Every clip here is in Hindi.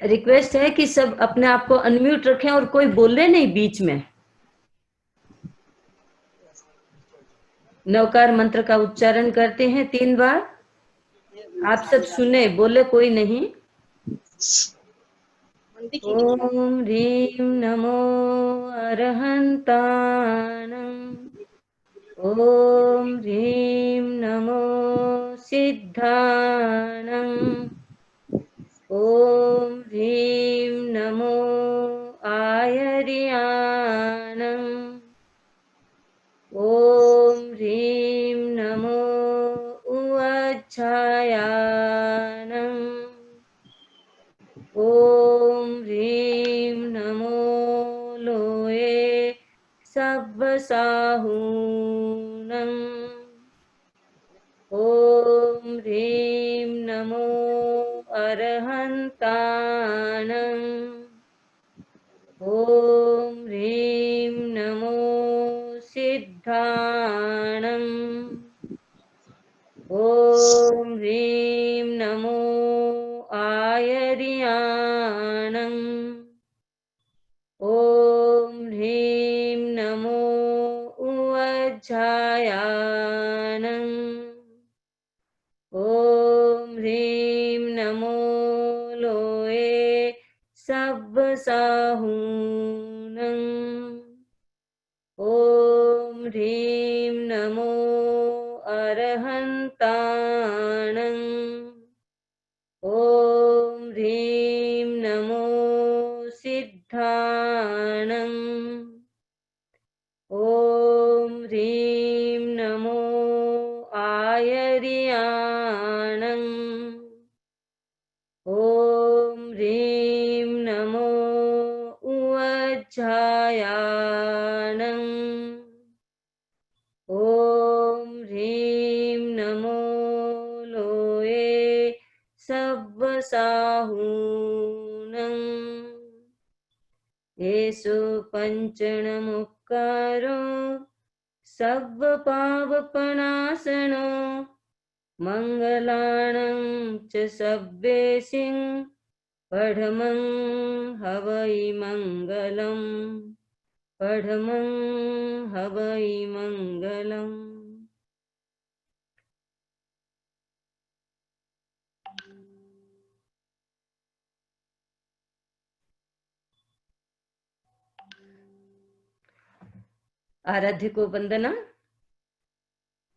रिक्वेस्ट है कि सब अपने आप को अनम्यूट रखें और कोई बोले नहीं बीच में। नवकार मंत्र का उच्चारण करते हैं 3 बार। आप सब सुने, बोले कोई नहीं। ओम ह्रीं नमो अरहन्ताणं। ओम ह्रीं नमो सिद्धाणं। ओम ह्रीं नमो आयर्याणं। ओम ह्रीं नमो उवच्छायाणं। ओम ह्रीं नमो लोये सब्बसाहूनं। ओम ह्रीं नमो अरहन्ताणं। ओम ह्रीं नमो सिद्धाणं। ओम ह्रीं नमो आयर्याणं। ओम ह्रीं नमो उवच्छायाणं। ओम ह्रीं नमो लोये सब्बसाहूनं। ओम ह्रीं नमो अरहन्ताणं। ओम ह्रीं नमो सिद्धाणं। ओम ह्रीं नमो आयर्याणं। ओम ह्रीं नमो उवच्छायाणं। ओम ह्रीं नमो लोये सब्बसाहूनं। येषु पञ्चणमुक्कारो सब्बपापप्रणाशनो मङ्गलानं च सब्बेसिं पढमं हवै मङ्गलम्। पढमं हवै मङ्गलम्। आराध्य को वंदना।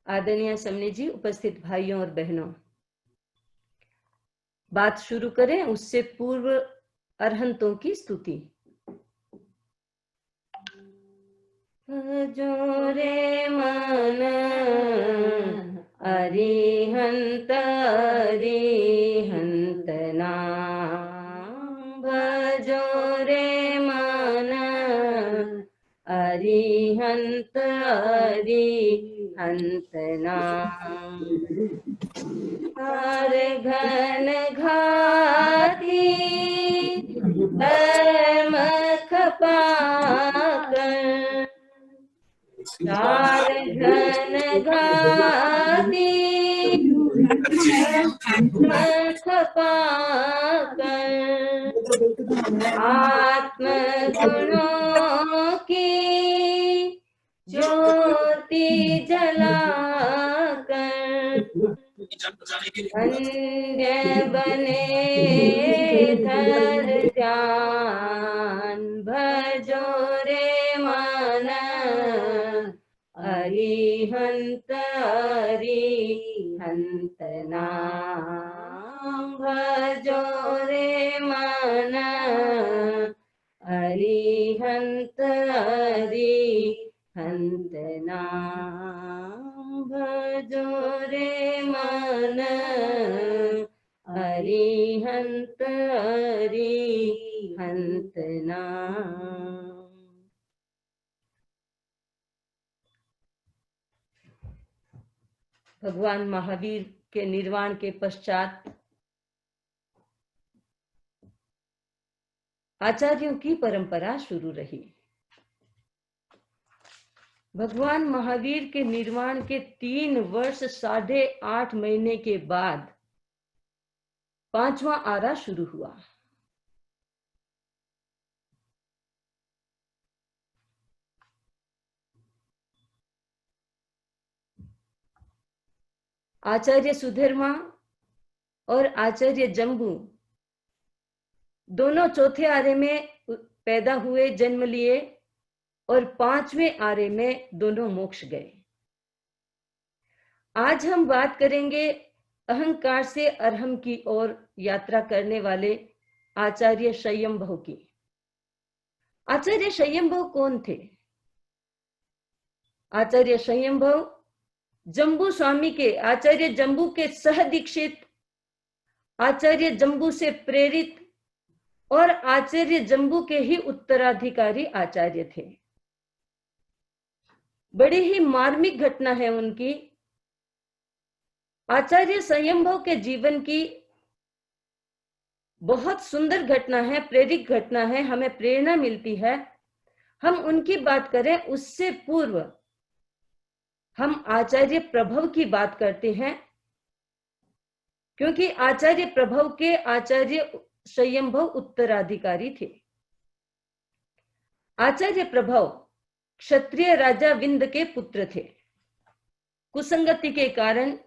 आदरणीय समनी जी, उपस्थित भाइयों और बहनों, बात शुरू करें उससे पूर्व अरहंतों की स्तुति। भजो रे मन अरिहंत अरिहंत नाम। भजो रे मन अरिहंत अरिहंत नाम। हर घन घाती धर्म खपाकर। चार घन घाती धर्म खपाकर। आत्म गुणों की ज्योति जलाकर। धन्य बने धर ध्यान। भजो रे मन अरिहंत अरिहंत नाम। भजो रे मन अरिहंत अरिहंत नाम। भजो रे मन अरिहंत अरिहंत नाम। भगवान महावीर के निर्वाण के पश्चात आचार्यों की परंपरा शुरू रही। भगवान महावीर के निर्वाण के 3 वर्ष 8.5 महीने के बाद 5वां आरा शुरू हुआ। आचार्य सुधर्मा और आचार्य जम्बू दोनों चौथे आर्य में पैदा हुए, जन्म लिए, और 5वें आर्य में दोनों मोक्ष गए। आज हम बात करेंगे अहंकार से अरहम की ओर यात्रा करने वाले आचार्य स्वयंभव की। आचार्य स्वयंभव कौन थे? आचार्य स्वयंभव जम्बू स्वामी के, आचार्य जम्बू के सह दीक्षित, आचार्य जम्बू से प्रेरित और आचार्य जम्बू के ही उत्तराधिकारी आचार्य थे। बड़ी ही मार्मिक घटना है उनकी। आचार्य स्वयंभव के जीवन की बहुत सुंदर घटना है, प्रेरक घटना है, हमें प्रेरणा मिलती है। हम उनकी बात करें उससे पूर्व हम आचार्य प्रभव की बात करते हैं, क्योंकि आचार्य प्रभव के आचार्य स्वयंभव उत्तराधिकारी थे। आचार्य प्रभव क्षत्रिय राजा विंद के पुत्र थे। कुसंगति के कारण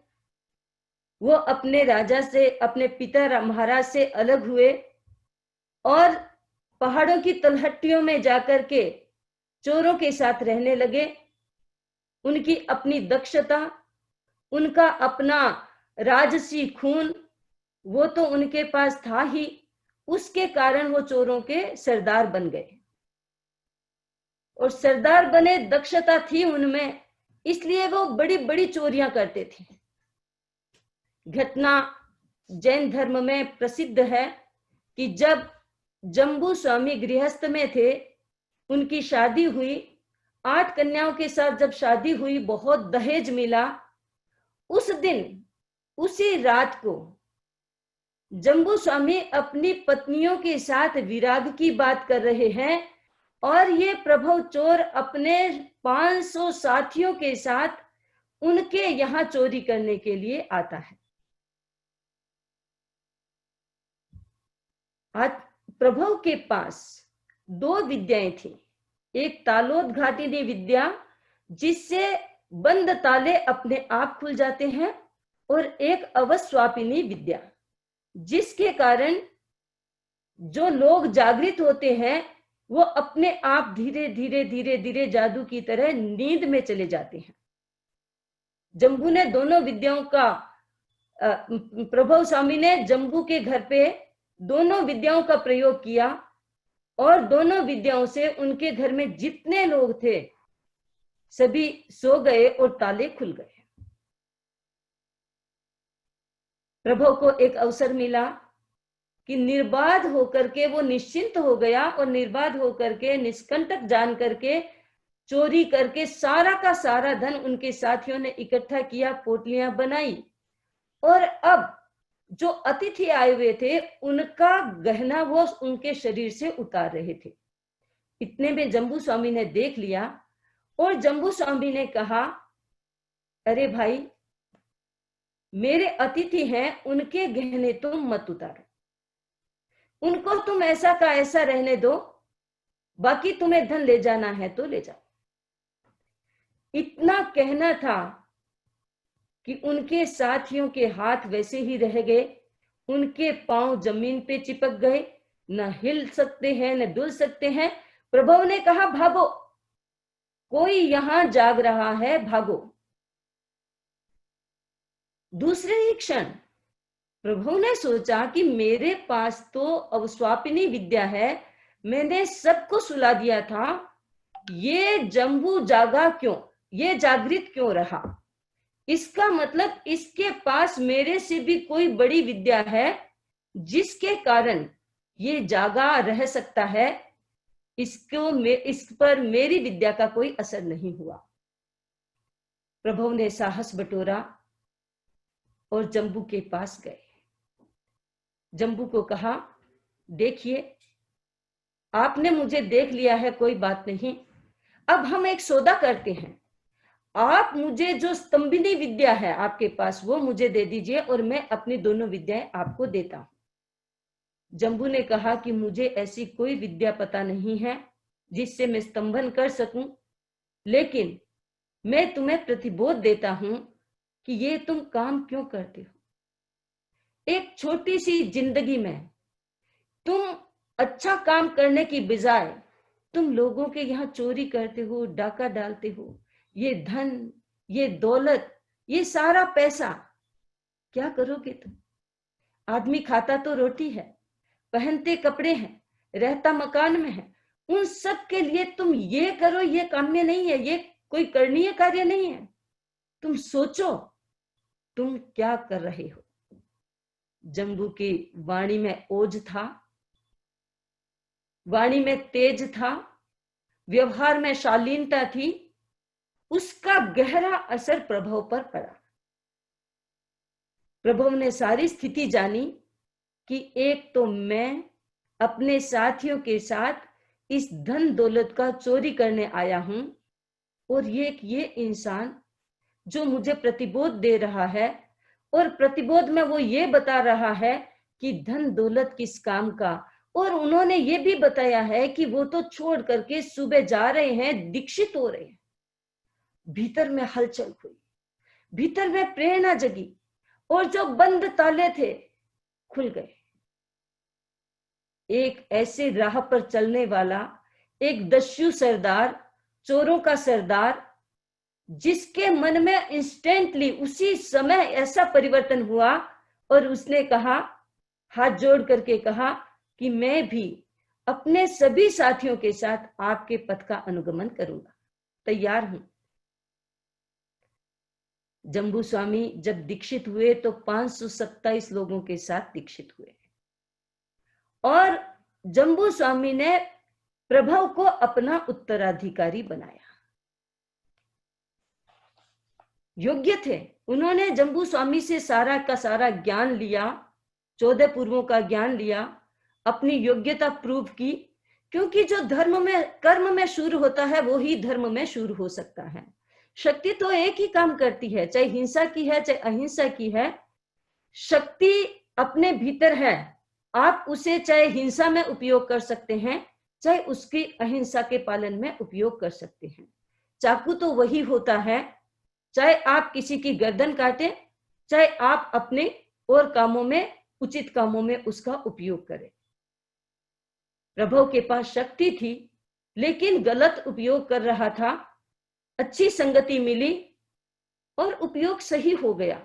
वो अपने राजा से, अपने पिता महाराज से अलग हुए और पहाड़ों की तलहटियों में जाकर के चोरों के साथ रहने लगे। उनकी अपनी दक्षता, उनका अपना राजसी खून, वो तो उनके पास था ही, उसके कारण वो चोरों के सरदार बन गए। और सरदार बने, दक्षता थी उनमें, इसलिए वो बड़ी बड़ी चोरियां करते थे। घटना जैन धर्म में प्रसिद्ध है कि जब जम्बू स्वामी गृहस्थ में थे, उनकी शादी हुई, 8 कन्याओं के साथ जब शादी हुई, बहुत दहेज मिला। उस दिन, उसी रात को जम्बू स्वामी अपनी पत्नियों के साथ विराग की बात कर रहे हैं और ये प्रभव चोर अपने 500 साथियों के साथ उनके यहां चोरी करने के लिए आता है। आज प्रभव के पास 2 विद्याएं थी। एक तालोदघाटिनी विद्या, जिससे बंद ताले अपने आप खुल जाते हैं, और एक अवस्वापिनी विद्या, जिसके कारण जो लोग जागृत होते हैं वो अपने आप धीरे धीरे धीरे धीरे जादू की तरह नींद में चले जाते हैं। जम्बू ने दोनों विद्याओं का, प्रभव स्वामी ने जम्बू के घर पे दोनों विद्याओं का प्रयोग किया और दोनों विद्याओं से उनके घर में जितने लोग थे सभी सो गए और ताले खुल गए। प्रभव को एक अवसर मिला कि निर्बाध होकर के वो निश्चिंत हो गया और निर्बाध होकर के, निष्कंटक जान करके, चोरी करके सारा का सारा धन उनके साथियों ने इकट्ठा किया, पोटलियां बनाई और अब जो अतिथि आए हुए थे उनका गहना वो उनके शरीर से उतार रहे थे। इतने में जम्बू स्वामी ने देख लिया और जम्बू स्वामी ने कहा, अरे भाई, मेरे अतिथि हैं, उनके गहने तुम मत उतारो, उनको तुम ऐसा का ऐसा रहने दो, बाकी तुम्हें धन ले जाना है तो ले जाओ। इतना कहना था कि उनके साथियों के हाथ वैसे ही रह गए, उनके पांव जमीन पे चिपक गए, न हिल सकते हैं न डुल सकते हैं। प्रभु ने कहा, भागो, कोई यहां जाग रहा है, भागो। दूसरे ही क्षण प्रभु ने सोचा कि मेरे पास तो अवस्वापिनी विद्या है, मैंने सबको सुला दिया था, ये जम्बू जागा क्यों, ये जागृत क्यों रहा? इसका मतलब इसके पास मेरे से भी कोई बड़ी विद्या है जिसके कारण ये जागा रह सकता है। इस पर मेरी विद्या का कोई असर नहीं हुआ। प्रभु ने साहस बटोरा और जम्बू के पास गए। जम्बू को कहा, देखिए, आपने मुझे देख लिया है, कोई बात नहीं, अब हम एक सौदा करते हैं। आप मुझे जो स्तंभिनी विद्या है आपके पास वो मुझे दे दीजिए और मैं अपनी दोनों विद्याएं आपको देता हूं। जम्बू ने कहा कि मुझे ऐसी कोई विद्या पता नहीं है जिससे मैं स्तंभन कर सकूं, लेकिन मैं तुम्हें प्रतिबोध देता हूं कि ये तुम काम क्यों करते हो? एक छोटी सी जिंदगी में तुम अच्छा काम करने की बजाय तुम लोगों के यहाँ चोरी करते हो, डाका डालते हो। ये धन, ये दौलत, ये सारा पैसा क्या करोगे तुम? आदमी खाता तो रोटी है, पहनते कपड़े हैं, रहता मकान में है। उन सब के लिए तुम ये करो, ये काम्य नहीं है, ये कोई करणीय कार्य नहीं है। तुम सोचो तुम क्या कर रहे हो। जम्बू की वाणी में ओज था, वाणी में तेज था, व्यवहार में शालीनता थी। उसका गहरा असर प्रभु पर पड़ा। प्रभु ने सारी स्थिति जानी कि एक तो मैं अपने साथियों के साथ इस धन दौलत का चोरी करने आया हूं, और ये इंसान जो मुझे प्रतिबोध दे रहा है, और प्रतिबोध में वो ये बता रहा है कि धन दौलत किस काम का। और उन्होंने ये भी बताया है कि वो तो छोड़ करके सुबह जा रहे हैं, दीक्षित हो रहे हैं। भीतर में हलचल हुई, भीतर में प्रेरणा जगी, और जो बंद ताले थे खुल गए। एक ऐसे राह पर चलने वाला एक दस्यु सरदार, चोरों का सरदार, जिसके मन में इंस्टेंटली उसी समय ऐसा परिवर्तन हुआ, और उसने कहा, हाथ जोड़ करके कहा कि मैं भी अपने सभी साथियों के साथ आपके पथ का अनुगमन करूंगा, तैयार हूं। जम्बू स्वामी जब दीक्षित हुए तो 527 लोगों के साथ दीक्षित हुए, और जम्बू स्वामी ने प्रभु को अपना उत्तराधिकारी बनाया। योग्य थे, उन्होंने जम्बू स्वामी से सारा का सारा ज्ञान लिया, 14 पूर्वों का ज्ञान लिया, अपनी योग्यता प्रूव की। क्योंकि जो धर्म में, कर्म में शूर होता है, वो ही धर्म में शूर हो सकता है। शक्ति तो एक ही काम करती है, चाहे हिंसा की है चाहे अहिंसा की है। शक्ति अपने भीतर है, आप उसे चाहे हिंसा में उपयोग कर सकते हैं, चाहे उसकी अहिंसा के पालन में उपयोग कर सकते हैं। चाकू तो वही होता है, चाहे आप किसी की गर्दन काटें, चाहे आप अपने और कामों में, उचित कामों में उसका उपयोग करें। प्रभु के पास शक्ति थी, लेकिन गलत उपयोग कर रहा था। अच्छी संगति मिली और उपयोग सही हो गया।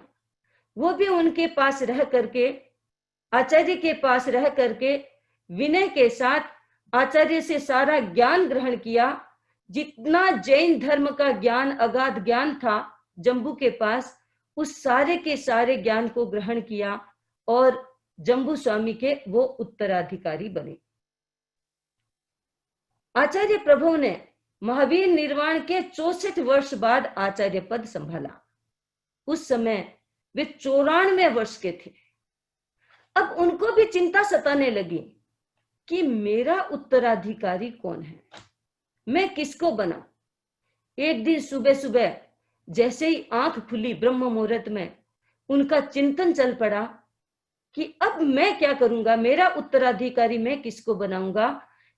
वो भी उनके पास रह करके, आचार्य के पास रह करके विनय के साथ आचार्य से सारा ज्ञान ग्रहण किया। जितना जैन धर्म का ज्ञान, अगाध ज्ञान था जम्बू के पास, उस सारे के सारे ज्ञान को ग्रहण किया, और जम्बू स्वामी के वो उत्तराधिकारी बने। आचार्य प्रभु ने महावीर निर्वाण के 64 वर्ष बाद आचार्य पद संभाला। उस समय वे 94 वर्ष के थे। अब उनको भी चिंता सताने लगी कि मेरा उत्तराधिकारी कौन है, मैं किसको बनाऊं। एक दिन सुबह सुबह जैसे ही आंख खुली ब्रह्म मुहूर्त में, उनका चिंतन चल पड़ा कि अब मैं क्या करूंगा, मेरा उत्तराधिकारी मैं किसको बनाऊंगा,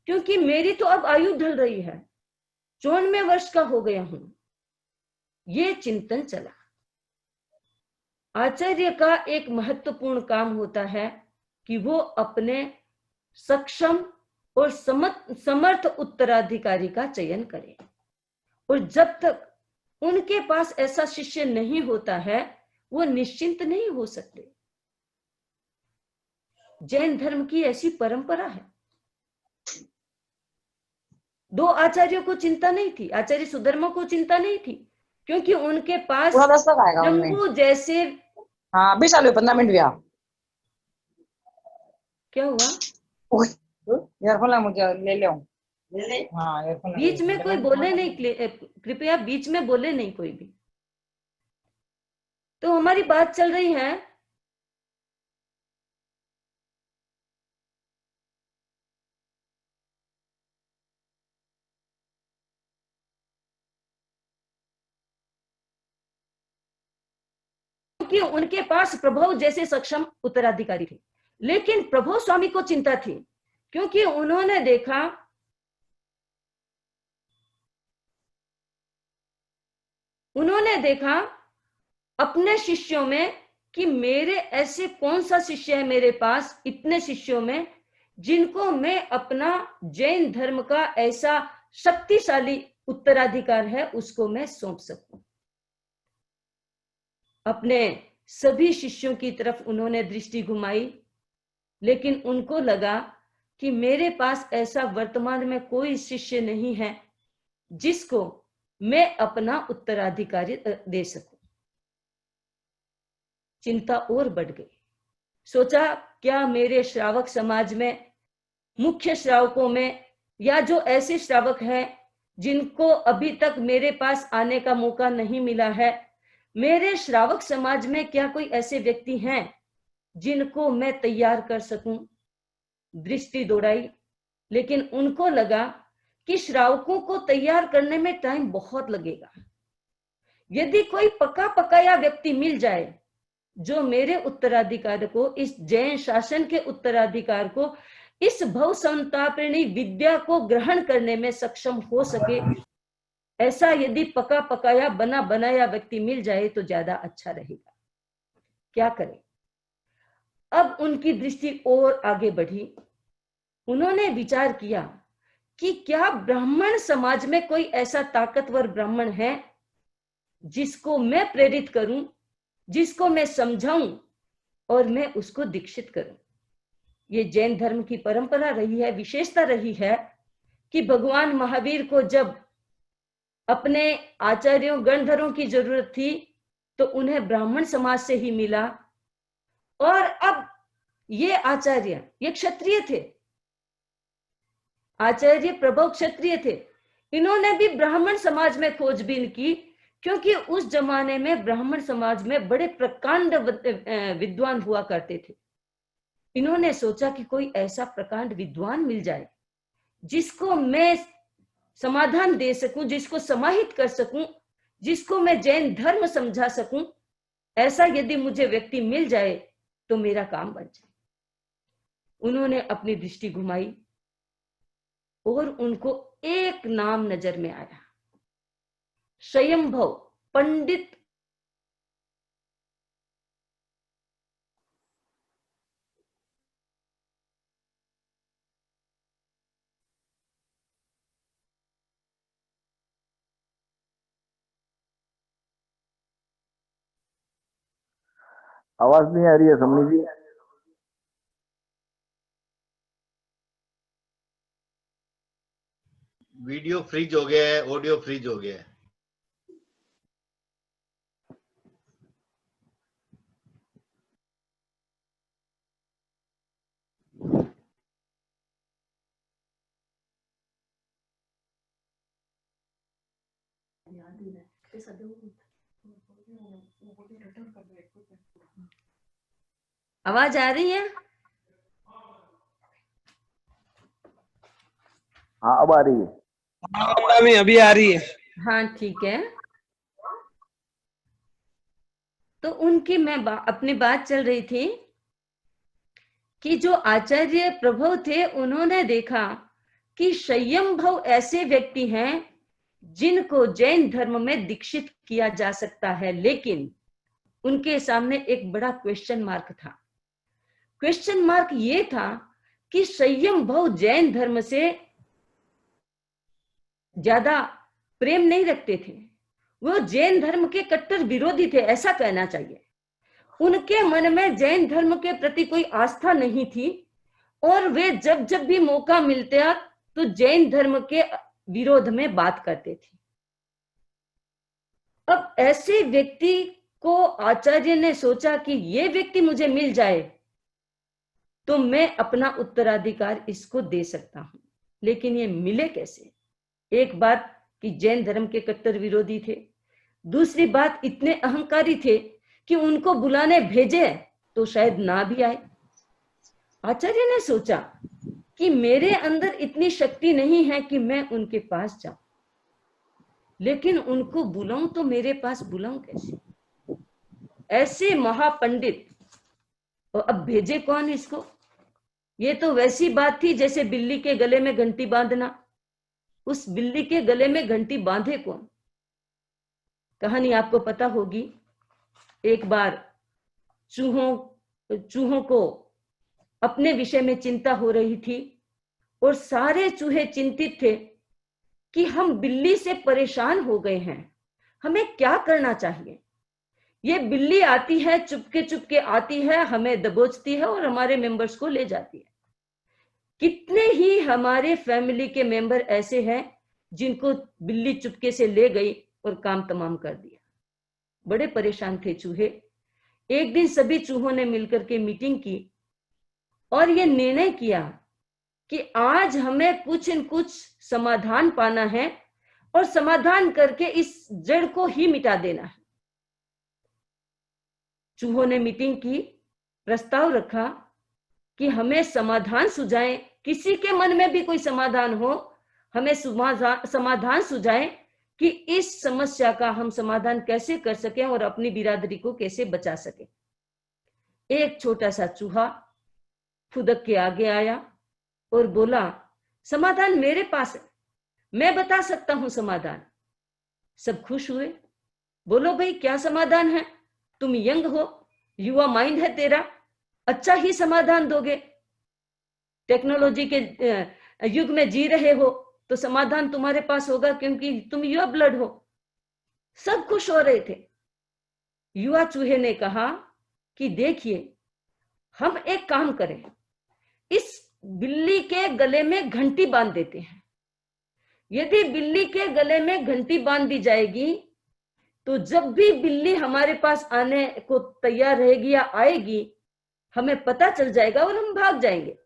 क्योंकि मेरी तो अब आयु ढल रही है, 94 वर्ष का हो गया हूं। ये चिंतन चला। आचार्य का एक महत्वपूर्ण काम होता है कि वो अपने सक्षम और समर्थ उत्तराधिकारी का चयन करे, और जब तक उनके पास ऐसा शिष्य नहीं होता है, वो निश्चिंत नहीं हो सकते। जैन धर्म की ऐसी परंपरा है। 2 आचार्यों को चिंता नहीं थी, आचार्य सुधर्मा को चिंता नहीं थी, क्योंकि उनके पास पूरा 10 तक आएगा उनमें। जम्बू जैसे, हाँ 20 चालू 15 मिनट भैया। क्या हुआ? ईयरफोन ला, मुझे ले ले हाँ ईयरफोन बीच में कोई बोले नहीं, कृपया बीच में बोले नहीं कोई भी। तो हमारी बात चल रही है कि उनके पास प्रभु जैसे सक्षम उत्तराधिकारी थे, लेकिन प्रभु स्वामी को चिंता थी, क्योंकि उन्होंने देखा अपने शिष्यों में कि मेरे ऐसे कौन सा शिष्य है मेरे पास इतने शिष्यों में जिनको मैं अपना जैन धर्म का ऐसा शक्तिशाली उत्तराधिकार है उसको मैं सौंप सकूं। अपने सभी शिष्यों की तरफ उन्होंने दृष्टि घुमाई, लेकिन उनको लगा कि मेरे पास ऐसा वर्तमान में कोई शिष्य नहीं है जिसको मैं अपना उत्तराधिकारी दे सकूं। चिंता और बढ़ गई। सोचा क्या मेरे श्रावक समाज में, मुख्य श्रावकों में, या जो ऐसे श्रावक हैं जिनको अभी तक मेरे पास आने का मौका नहीं मिला है, मेरे श्रावक समाज में क्या कोई ऐसे व्यक्ति हैं जिनको मैं तैयार कर सकूं। दृष्टि दौड़ाई, लेकिन उनको लगा कि श्रावकों को तैयार करने में टाइम बहुत लगेगा। यदि कोई पका पकाया व्यक्ति मिल जाए जो मेरे उत्तराधिकार को, इस जैन शासन के उत्तराधिकार को, इस भव संतापिणी विद्या को ग्रहण करने में सक्षम हो सके, ऐसा यदि पका पकाया बना बनाया व्यक्ति मिल जाए तो ज्यादा अच्छा रहेगा। क्या करें? अब उनकी दृष्टि और आगे बढ़ी। उन्होंने विचार किया कि क्या ब्राह्मण समाज में कोई ऐसा ताकतवर ब्राह्मण है जिसको मैं प्रेरित करूं, जिसको मैं समझाऊं और मैं उसको दीक्षित करूं। ये जैन धर्म की परंपरा रही है, विशेषता रही है कि भगवान महावीर को जब अपने आचार्यों गणधरों की जरूरत थी तो उन्हें ब्राह्मण समाज से ही मिला, और अब ये आचार्य, ये क्षत्रिय थे, आचार्य प्रभव क्षत्रिय थे, इन्होंने भी ब्राह्मण समाज में खोजबीन की, क्योंकि उस जमाने में ब्राह्मण समाज में बड़े प्रकांड विद्वान हुआ करते थे। इन्होंने सोचा कि कोई ऐसा प्रकांड विद्वान मिल जाए जिसको मैं समाधान दे सकूं, जिसको समाहित कर सकूं, जिसको मैं जैन धर्म समझा सकूं, ऐसा यदि मुझे व्यक्ति मिल जाए तो मेरा काम बन जाए। उन्होंने अपनी दृष्टि घुमाई और उनको एक नाम नजर में आया, स्वयंभव पंडित आवाज नहीं आ रही है समनी जी। वीडियो फ्रीज हो गया है, ऑडियो फ्रीज हो गया है। आवाज आ रही है? हाँ अब आ रही है। मामी अभी आ रही है। हाँ ठीक है। तो उनकी मैं अपनी बात चल रही थी कि जो आचार्य प्रभव थे उन्होंने देखा कि स्वयंभव ऐसे व्यक्ति हैं जिनको जैन धर्म में दीक्षित किया जा सकता है, लेकिन उनके सामने एक बड़ा क्वेश्चन मार्क था। क्वेश्चन मार्क ये था कि स्वयंभव जैन धर्म से ज्यादा प्रेम नहीं रखते थे, वो जैन धर्म के कट्टर विरोधी थे, ऐसा कहना चाहिए। उनके मन में जैन धर्म के प्रति कोई आस्था नहीं थी और वे जब जब भी मौका मिलता तो जैन धर्म के विरोध में बात करते थे। अब ऐसे व्यक्ति को आचार्य ने सोचा कि ये व्यक्ति मुझे मिल जाए तो मैं अपना उत्तराधिकार इसको दे सकता हूं, लेकिन ये मिले कैसे? एक बात कि जैन धर्म के कट्टर विरोधी थे, दूसरी बात इतने अहंकारी थे कि उनको बुलाने भेजे तो शायद ना भी आए। आचार्य ने सोचा कि मेरे अंदर इतनी शक्ति नहीं है कि मैं उनके पास जाऊं, लेकिन उनको बुलाऊं तो मेरे पास बुलाऊं कैसे? ऐसे महापंडित, और अब भेजे कौन इसको? ये तो वैसी बात थी जैसे बिल्ली के गले में घंटी बांधना। उस बिल्ली के गले में घंटी बांधे कौन? कहानी आपको पता होगी एक बार चूहों को अपने विषय में चिंता हो रही थी और सारे चूहे चिंतित थे कि हम बिल्ली से परेशान हो गए हैं, हमें क्या करना चाहिए। ये बिल्ली आती है, चुपके चुपके आती है, हमें दबोचती है और हमारे मेंबर्स को ले जाती है। कितने ही हमारे फैमिली के मेंबर ऐसे हैं जिनको बिल्ली चुपके से ले गई और काम तमाम कर दिया। बड़े परेशान थे चूहे। एक दिन सभी चूहों ने मिलकर के मीटिंग की और ये निर्णय किया कि आज हमें कुछ न कुछ समाधान पाना है और समाधान करके इस जड़ को ही मिटा देना है। चूहों ने मीटिंग की, प्रस्ताव रखा कि हमें समाधान सुझाएं, किसी के मन में भी कोई समाधान हो, हमें समाधान सुझाएं कि इस समस्या का हम समाधान कैसे कर सकें और अपनी बिरादरी को कैसे बचा सकें। एक छोटा सा चूहा फुदक के आगे आया और बोला, समाधान मेरे पास है, मैं बता सकता हूं समाधान। सब खुश हुए। बोलो भाई, क्या समाधान है? तुम यंग हो, युवा माइंड है तेरा, अच्छा ही समाधान दोगे। टेक्नोलॉजी के युग में जी रहे हो तो समाधान तुम्हारे पास होगा क्योंकि तुम युवा ब्लड हो। सब खुश हो रहे थे। युवा चूहे ने कहा कि देखिए, हम एक काम करें, इस बिल्ली के गले में घंटी बांध देते हैं। यदि बिल्ली के गले में घंटी बांध दी जाएगी तो जब भी बिल्ली हमारे पास आने को तैयार रहेगी या आएगी, हमें पता चल जाएगा और हम भाग जाएंगे।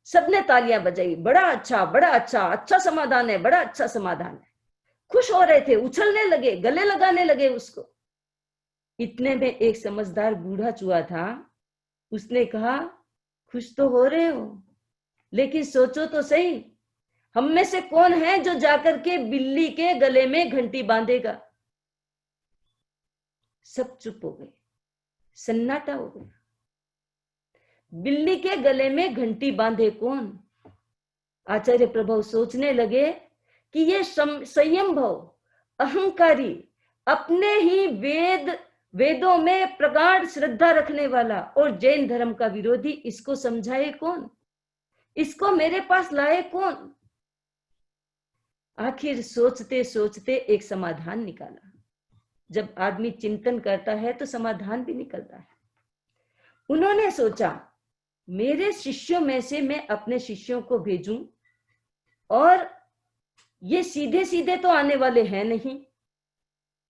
सबने तालियां बजाई, बड़ा अच्छा, बड़ा अच्छा, अच्छा समाधान है, बड़ा अच्छा समाधान है। खुश हो रहे थे, उछलने लगे, गले लगाने लगे उसको। इतने में एक समझदार बूढ़ा चूहा था, उसने कहा, खुश तो हो रहे हो, लेकिन सोचो तो सही, हम में से कौन है जो जाकर के बिल्ली के गले में घंटी बांधेगा? सब चुप हो गए, सन्नाटा हो गया। बिल्ली के गले में घंटी बांधे कौन? आचार्य प्रभु सोचने लगे कि ये संयमभव, अहंकारी, अपने ही वेदों में प्रगाढ़ श्रद्धा रखने वाला और जैन धर्म का विरोधी, इसको समझाए कौन? इसको मेरे पास लाए कौन? आखिर सोचते सोचते एक समाधान निकाला। जब आदमी चिंतन करता है तो समाधान भी निकलता है। उन्होंने सोचा, मेरे शिष्यों में से मैं अपने शिष्यों को भेजूं, और ये सीधे सीधे तो आने वाले हैं नहीं,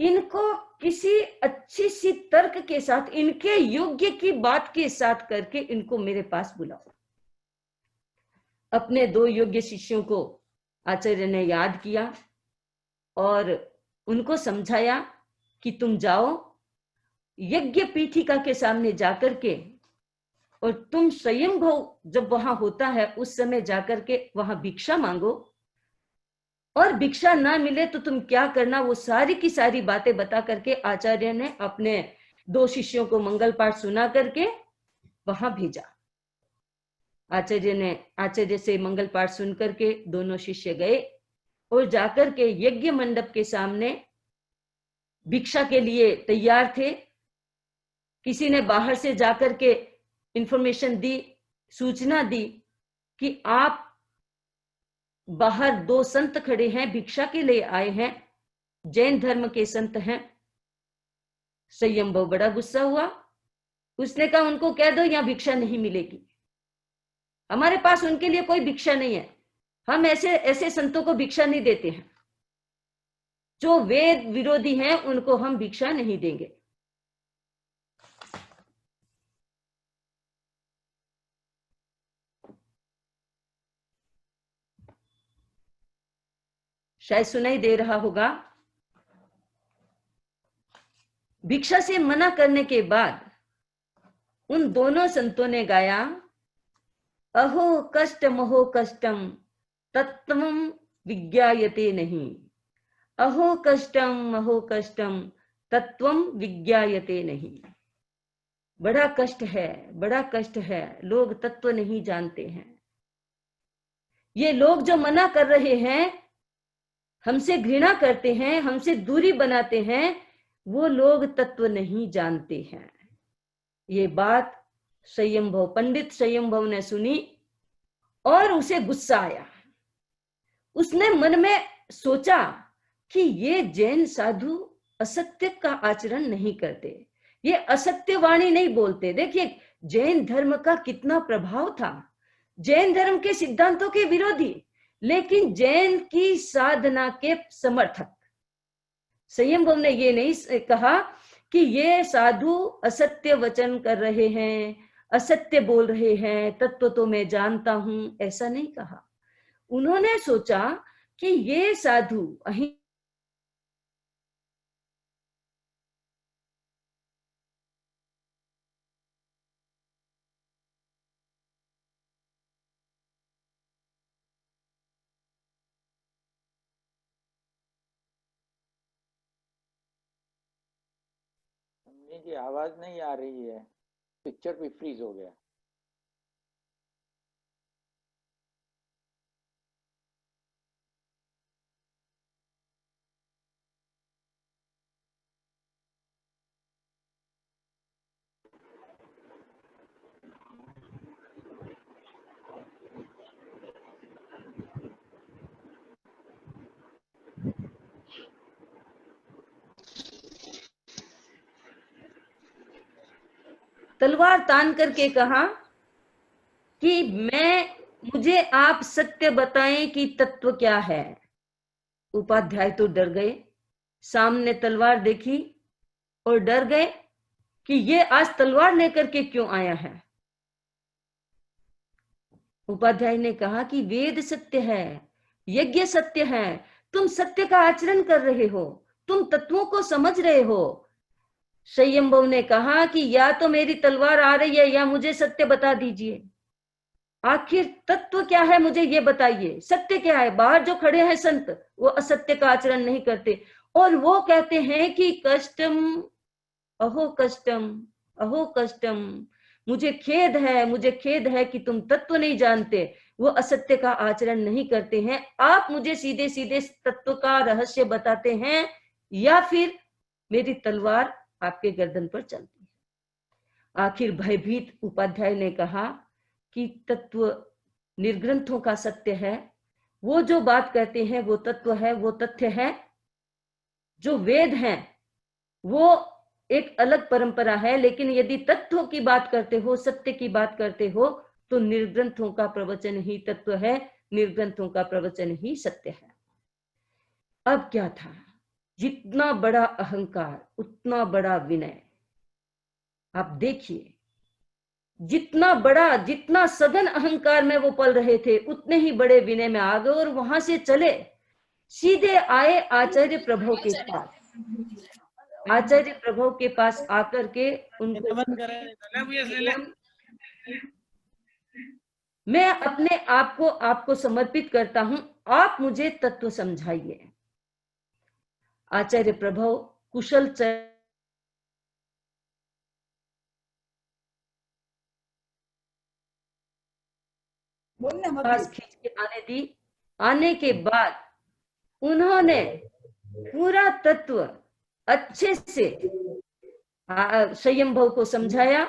इनको किसी अच्छी सी तर्क के साथ, इनके योग्य की बात के साथ करके इनको मेरे पास बुलाओ। अपने 2 योग्य शिष्यों को आचार्य ने याद किया और उनको समझाया कि तुम जाओ, यज्ञ पीठिका के सामने जाकर के, और तुम स्वयंभव जब वहां होता है उस समय जाकर के वहां भिक्षा मांगो, और भिक्षा ना मिले तो तुम क्या करना, वो सारी की सारी बातें बता करके आचार्य ने अपने 2 शिष्यों को मंगल पाठ सुना करके वहां भेजा। आचार्य से मंगल पाठ सुन करके दोनों शिष्य गए और जाकर के यज्ञ मंडप के सामने भिक्षा के लिए तैयार थे। किसी ने बाहर से जाकर के इंफॉर्मेशन दी, सूचना दी कि आप बाहर 2 संत खड़े हैं, भिक्षा के लिए आए हैं, जैन धर्म के संत हैं। संयमभव बड़ा गुस्सा हुआ। उसने कहा, उनको कह दो यहां भिक्षा नहीं मिलेगी, हमारे पास उनके लिए कोई भिक्षा नहीं है, हम ऐसे संतों को भिक्षा नहीं देते हैं, जो वेद विरोधी हैं उनको हम भिक्षा नहीं देंगे। शायद सुनाई दे रहा होगा। भिक्षा से मना करने के बाद उन दोनों संतों ने गाया, अहो कष्टमहो कष्टम तत्त्वं विज्ञायते नहीं, अहो कष्टम तत्त्वं विज्ञायते नहीं। बड़ा कष्ट है, बड़ा कष्ट है, लोग तत्व नहीं जानते हैं। ये लोग जो मना कर रहे हैं, हमसे घृणा करते हैं, हमसे दूरी बनाते हैं, वो लोग तत्व नहीं जानते हैं। ये बात संयमभव, पंडित संयमभव ने सुनी और उसे गुस्सा आया। उसने मन में सोचा कि ये जैन साधु असत्य का आचरण नहीं करते, ये असत्य वाणी नहीं बोलते। देखिए जैन धर्म का कितना प्रभाव था, जैन धर्म के सिद्धांतों के विरोधी लेकिन जैन की साधना के समर्थक। संयमभव ने ये नहीं कहा कि ये साधु असत्य वचन कर रहे हैं, असत्य बोल रहे हैं, तत्व तो मैं जानता हूं, ऐसा नहीं कहा। उन्होंने सोचा कि ये साधु जी आवाज नहीं आ रही है, पिक्चर भी फ्रीज हो गया। तलवार तान करके कहा कि मुझे आप सत्य बताएं कि तत्व क्या है। उपाध्याय तो डर गए, सामने तलवार देखी और डर गए कि ये आज तलवार लेकर के क्यों आया है। उपाध्याय ने कहा कि वेद सत्य है, यज्ञ सत्य है, तुम सत्य का आचरण कर रहे हो, तुम तत्वों को समझ रहे हो। संयमभव ने कहा कि या तो मेरी तलवार आ रही है या मुझे सत्य बता दीजिए, आखिर तत्व क्या है मुझे ये बताइए, सत्य क्या है। बाहर जो खड़े हैं संत वो असत्य का आचरण नहीं करते और वो कहते हैं कि कष्टम अहो कष्टम अहो कष्टम, मुझे खेद है कि तुम तत्व नहीं जानते, वो असत्य का आचरण नहीं करते हैं। आप मुझे सीधे सीधे तत्व का रहस्य बताते हैं या फिर मेरी तलवार आपके गर्दन पर चलती है। आखिर भयभीत उपाध्याय ने कहा कि तत्व निर्ग्रंथों का सत्य है, वो जो बात कहते हैं वो तत्व है, वो तथ्य है। जो वेद हैं वो एक अलग परंपरा है, लेकिन यदि तत्वों की बात करते हो, सत्य की बात करते हो, तो निर्ग्रंथों का प्रवचन ही तत्व है, निर्ग्रंथों का प्रवचन ही सत्य है। अब क्या था, जितना बड़ा अहंकार उतना बड़ा विनय। आप देखिए जितना सघन अहंकार में वो पल रहे थे उतने ही बड़े विनय में आ गए और वहां से चले सीधे आए आचार्य प्रभु के पास। आचार्य प्रभु के पास आकर के उनको, मैं अपने आप को आपको समर्पित करता हूं, आप मुझे तत्व समझाइए। आचार्य प्रभु कुशल पास खींच के आने दी। आने के बाद उन्होंने पूरा तत्व अच्छे से संयमभव को समझाया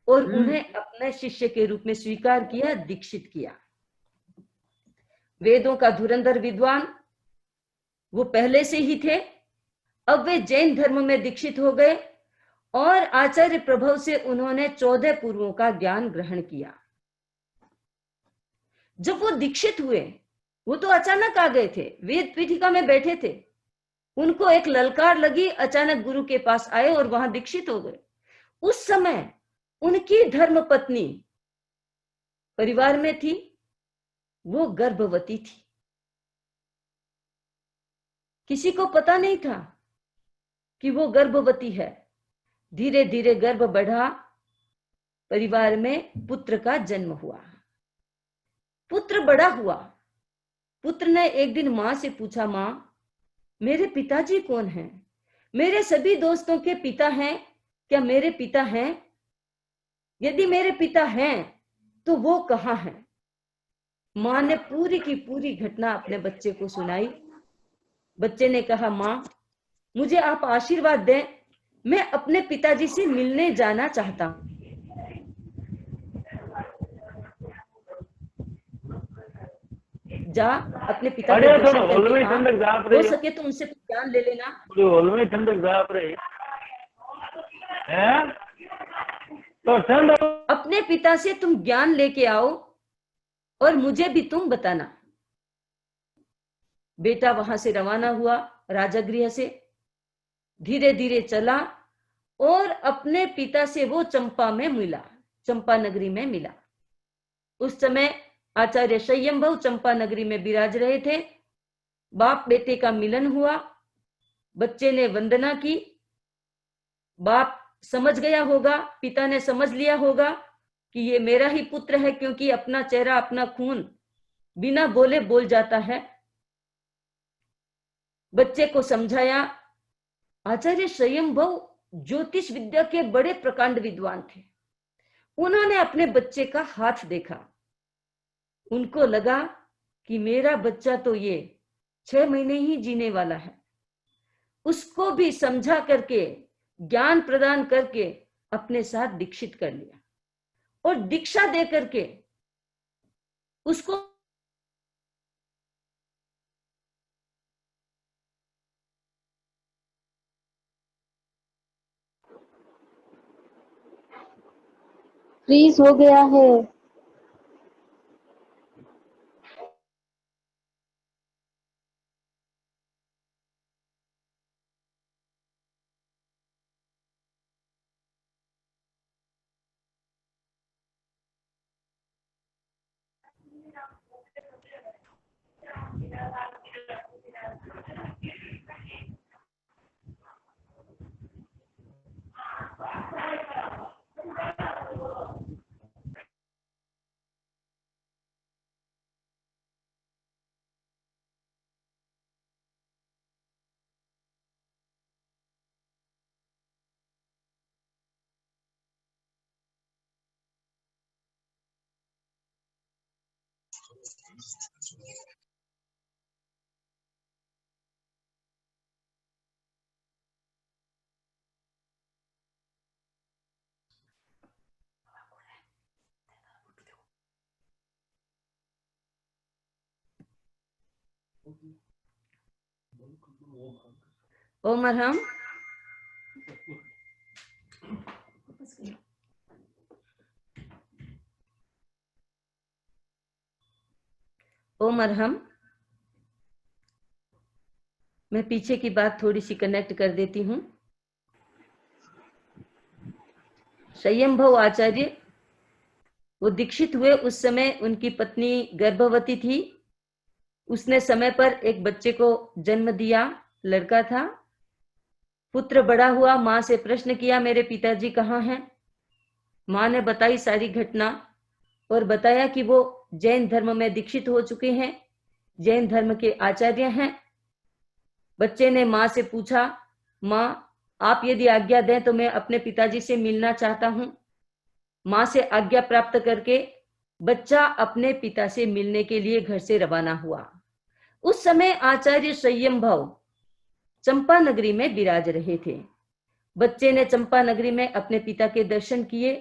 और उन्हें अपने शिष्य के रूप में स्वीकार किया, दीक्षित किया। वेदों का धुरंधर विद्वान वो पहले से ही थे, अब वे जैन धर्म में दीक्षित हो गए और आचार्य प्रभु से उन्होंने 14 पूर्वों का ज्ञान ग्रहण किया। जब वो दीक्षित हुए वो तो अचानक आ गए थे, वेद पीठिका में बैठे थे, उनको एक ललकार लगी, अचानक गुरु के पास आए और वहां दीक्षित हो गए। उस समय उनकी धर्म पत्नी परिवार में थी, वो गर्भवती थी। किसी को पता नहीं था कि वो गर्भवती है। धीरे धीरे गर्भ बढ़ा, परिवार में पुत्र का जन्म हुआ। पुत्र बड़ा हुआ। पुत्र ने एक दिन मां से पूछा, मां मेरे पिताजी कौन हैं? मेरे सभी दोस्तों के पिता हैं, क्या मेरे पिता हैं? यदि मेरे पिता हैं तो वो कहाँ हैं? मां ने पूरी की पूरी घटना अपने बच्चे को सुनाई। बच्चे ने कहा, मां मुझे आप आशीर्वाद दें, मैं अपने पिताजी से मिलने जाना चाहता हूँ। जा अपने पिता के दर्शन करके आ, हो सके तो उनसे ज्ञान ले लेना। अपने पिता से तुम ज्ञान लेके आओ और मुझे भी तुम बताना। बेटा वहां से रवाना हुआ राजगृह से, धीरे धीरे चला और अपने पिता से वो चंपा में मिला, चंपा नगरी में मिला। उस समय आचार्य संयमभव चंपा नगरी में विराज रहे थे। बाप बेटे का मिलन हुआ, बच्चे ने वंदना की। बाप समझ गया होगा, पिता ने समझ लिया होगा कि ये मेरा ही पुत्र है, क्योंकि अपना चेहरा अपना खून बिना बोले बोल जाता है। बच्चे को समझाया। आचार्य संयमभव ज्योतिष विद्या के बड़े प्रकांड विद्वान थे। उन्होंने अपने बच्चे का हाथ देखा। उनको लगा कि मेरा बच्चा तो ये 6 महीने ही जीने वाला है। उसको भी समझा करके, ज्ञान प्रदान करके अपने साथ दीक्षित कर लिया और दीक्षा दे करके उसको फ्रीज हो गया है। ओम अरहम। ओम अरहम। मैं पीछे की बात थोड़ी सी कनेक्ट कर देती हूँ। संयमभव आचार्य वो दीक्षित हुए, उस समय उनकी पत्नी गर्भवती थी। उसने समय पर एक बच्चे को जन्म दिया, लड़का था। पुत्र बड़ा हुआ, माँ से प्रश्न किया मेरे पिताजी कहाँ हैं। माँ ने बताई सारी घटना और बताया कि वो जैन धर्म में दीक्षित हो चुके हैं, जैन धर्म के आचार्य हैं। बच्चे ने माँ से पूछा, माँ आप यदि आज्ञा दें तो मैं अपने पिताजी से मिलना चाहता हूं। माँ से आज्ञा प्राप्त करके बच्चा अपने पिता से मिलने के लिए घर से रवाना हुआ। उस समय आचार्य संयमभव चंपा नगरी में विराज रहे थे। बच्चे ने चंपा नगरी में अपने पिता के दर्शन किए।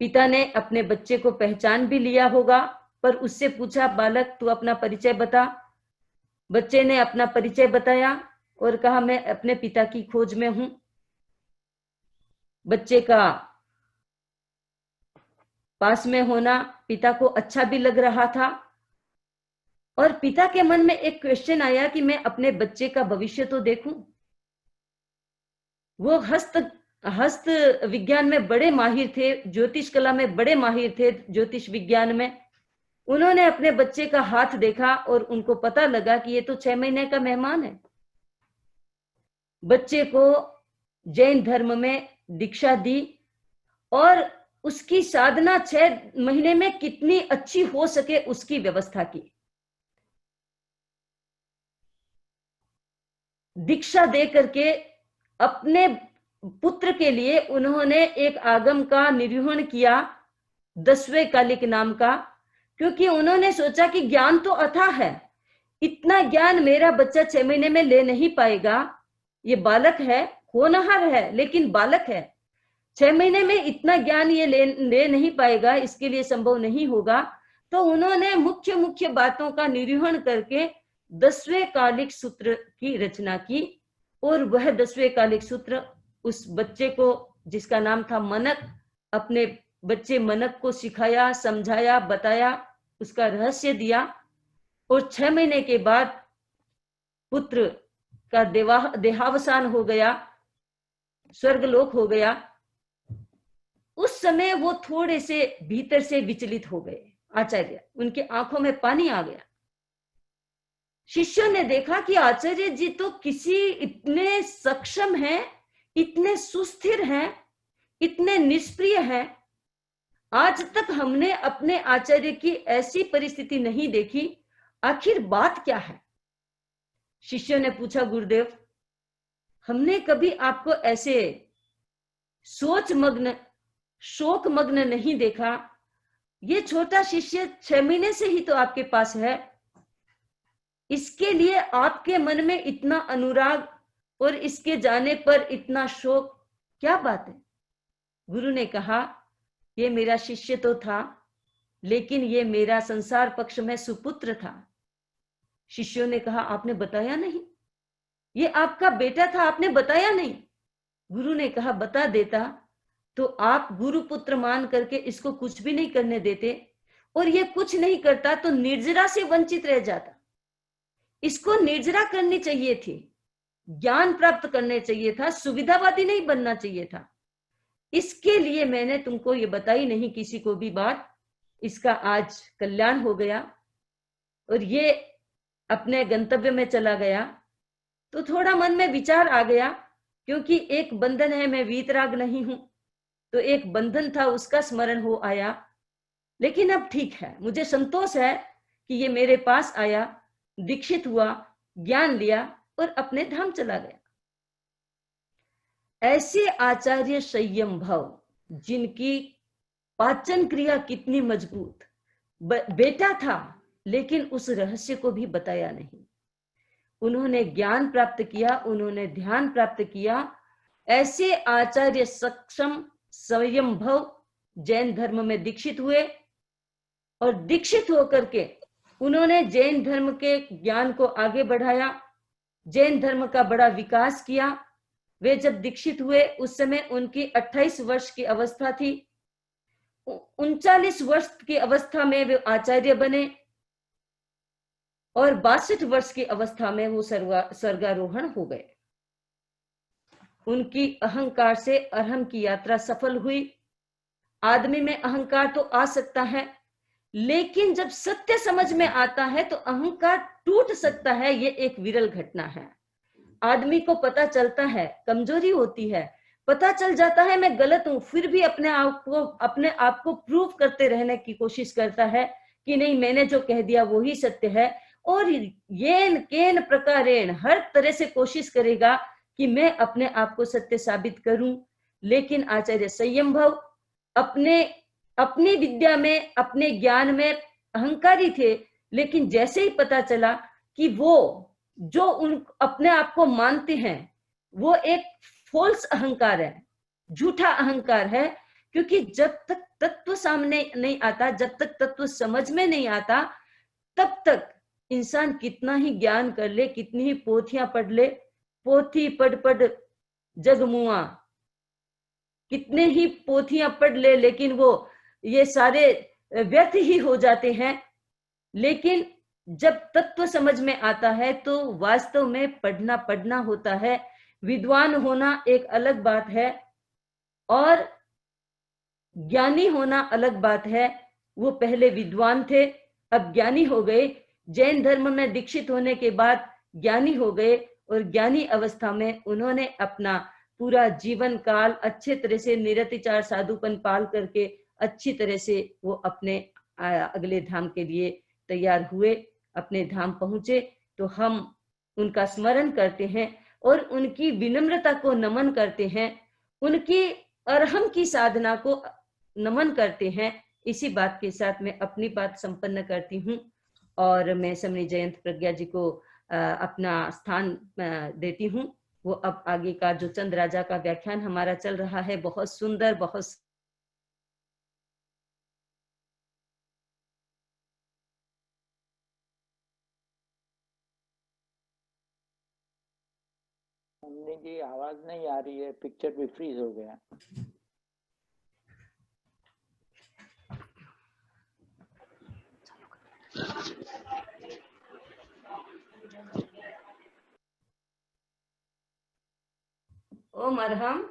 पिता ने अपने बच्चे को पहचान भी लिया होगा, पर उससे पूछा, बालक तू अपना परिचय बता। बच्चे ने अपना परिचय बताया और कहा, मैं अपने पिता की खोज में हूं। बच्चे का पास में होना पिता को अच्छा भी लग रहा था और पिता के मन में एक क्वेश्चन आया कि मैं अपने बच्चे का भविष्य तो देखूं। वो हस्त विज्ञान में बड़े माहिर थे, ज्योतिष कला में बड़े माहिर थे, ज्योतिष विज्ञान में। उन्होंने अपने बच्चे का हाथ देखा और उनको पता लगा कि ये तो 6 महीने का मेहमान है। बच्चे को जैन धर्म में दीक्षा दी और उसकी साधना 6 महीने में कितनी अच्छी हो सके उसकी व्यवस्था की। दीक्षा दे करके अपने पुत्र के लिए उन्होंने एक आगम का निर्वहन किया, 10वें कालिक नाम का, क्योंकि उन्होंने सोचा कि ज्ञान तो अथाह है, इतना ज्ञान मेरा बच्चा 6 महीने में ले नहीं पाएगा। ये बालक है, होनहार है, लेकिन बालक है। 6 महीने में इतना ज्ञान ये ले नहीं पाएगा, इसके लिए संभव नहीं होगा। तो उन्होंने मुख्य मुख्य बातों का निरूपण करके 10वें कालिक सूत्र की रचना की। और वह 10वें कालिक सूत्र उस बच्चे को, जिसका नाम था मनक, अपने बच्चे मनक को सिखाया, समझाया, बताया, उसका रहस्य दिया। और 6 महीने के बाद पुत्र का देहावसान हो गया, स्वर्गलोक हो गया। उस समय वो थोड़े से भीतर से विचलित हो गए आचार्य, उनके आंखों में पानी आ गया। शिष्यों ने देखा कि आचार्य जी तो किसी इतने सक्षम हैं, इतने सुस्थिर हैं, इतने निष्प्रिय हैं। आज तक हमने अपने आचार्य की ऐसी परिस्थिति नहीं देखी, आखिर बात क्या है? शिष्यों ने पूछा, गुरुदेव, हमने कभी आपको ऐसे सोच मग्न, शोक मग्न नहीं देखा। ये छोटा शिष्य 6 महीने से ही तो आपके पास है, इसके लिए आपके मन में इतना अनुराग और इसके जाने पर इतना शोक, क्या बात है? गुरु ने कहा, ये मेरा शिष्य तो था, लेकिन ये मेरा संसार पक्ष में सुपुत्र था। शिष्यों ने कहा, आपने बताया नहीं? ये आपका बेटा था, आपने बताया नहीं? गुरु ने कहा, बता देता तो आप गुरु पुत्र मान करके इसको कुछ भी नहीं करने देते, और ये कुछ नहीं करता तो निर्जरा से वंचित रह जाता। इसको निर्जरा करनी चाहिए थी, ज्ञान प्राप्त करने चाहिए था, सुविधावादी नहीं बनना चाहिए था। इसके लिए मैंने तुमको ये बताई नहीं किसी को भी बात। इसका आज कल्याण हो गया और ये अपने गंतव्य में चला गया। तो थोड़ा मन में विचार आ गया, क्योंकि एक बंधन है, मैं वीतराग नहीं हूं, तो एक बंधन था, उसका स्मरण हो आया। लेकिन अब ठीक है, मुझे संतोष है कि ये मेरे पास आया, दीक्षित हुआ, ज्ञान लिया और अपने धाम चला गया। ऐसे आचार्य संयम भव, जिनकी पाचन क्रिया कितनी मजबूत, बेटा था लेकिन उस रहस्य को भी बताया नहीं। उन्होंने ज्ञान प्राप्त किया, उन्होंने ध्यान प्राप्त किया। ऐसे आचार्य सक्षम संयम भव जैन धर्म में दीक्षित हुए, और दीक्षित होकर के उन्होंने जैन धर्म के ज्ञान को आगे बढ़ाया, जैन धर्म का बड़ा विकास किया। वे जब दीक्षित हुए उस समय उनकी 28 वर्ष की अवस्था थी। 39 वर्ष की अवस्था में वे आचार्य बने और 62 वर्ष की अवस्था में वो स्वर्गारोहण हो गए। उनकी अहंकार से अरहम की यात्रा सफल हुई। आदमी में अहंकार तो आ सकता है, लेकिन जब सत्य समझ में आता है तो अहंकार टूट सकता है। ये एक विरल घटना है। आदमी को पता चलता है, कमजोरी होती है, पता चल जाता है मैं गलत हूं, फिर भी अपने आप को प्रूव करते रहने की कोशिश करता है कि नहीं, मैंने जो कह दिया वो ही सत्य है। और येन केन प्रकारेण हर तरह से कोशिश करेगा कि मैं अपने आप को सत्य साबित करूं। लेकिन आचार्य संयम भव अपनी विद्या में, अपने ज्ञान में अहंकारी थे, लेकिन जैसे ही पता चला कि वो जो अपने आप को मानते हैं वो एक फॉल्स अहंकार है, झूठा अहंकार है। क्योंकि जब तक तत्व सामने नहीं आता, जब तक तत्व समझ में नहीं आता, तब तक इंसान कितना ही ज्ञान कर ले, कितनी ही पोथियां पढ़ ले, पोथी पढ़ जग मुआ, कितने ही पोथियां पढ़ ले, लेकिन वो ये सारे व्यर्थ ही हो जाते हैं। लेकिन जब तत्व समझ में आता है तो वास्तव में पढ़ना होता है। विद्वान होना एक अलग बात है और ज्ञानी होना अलग बात है। वो पहले विद्वान थे, अब ज्ञानी हो गए। जैन धर्म में दीक्षित होने के बाद ज्ञानी हो गए, और ज्ञानी अवस्था में उन्होंने अपना पूरा जीवन काल अच्छे तरह से निरतिचार साधुपन पाल करके अच्छी तरह से वो अपने अगले धाम के लिए तैयार हुए, अपने धाम पहुंचे। तो हम उनका स्मरण करते हैं और उनकी विनम्रता को नमन करते हैं, उनकी अरहम की साधना को नमन करते हैं। इसी बात के साथ मैं अपनी बात संपन्न करती हूँ। और मैं समनी जयंत प्रज्ञा जी को अपना स्थान देती हूँ। वो अब आगे का जो चंद राजा का व्याख्यान हमारा चल रहा है, बहुत सुंदर, बहुत समनी जी आवाज नहीं आ रही है, पिक्चर भी फ्रीज हो गया। ओ मरहम।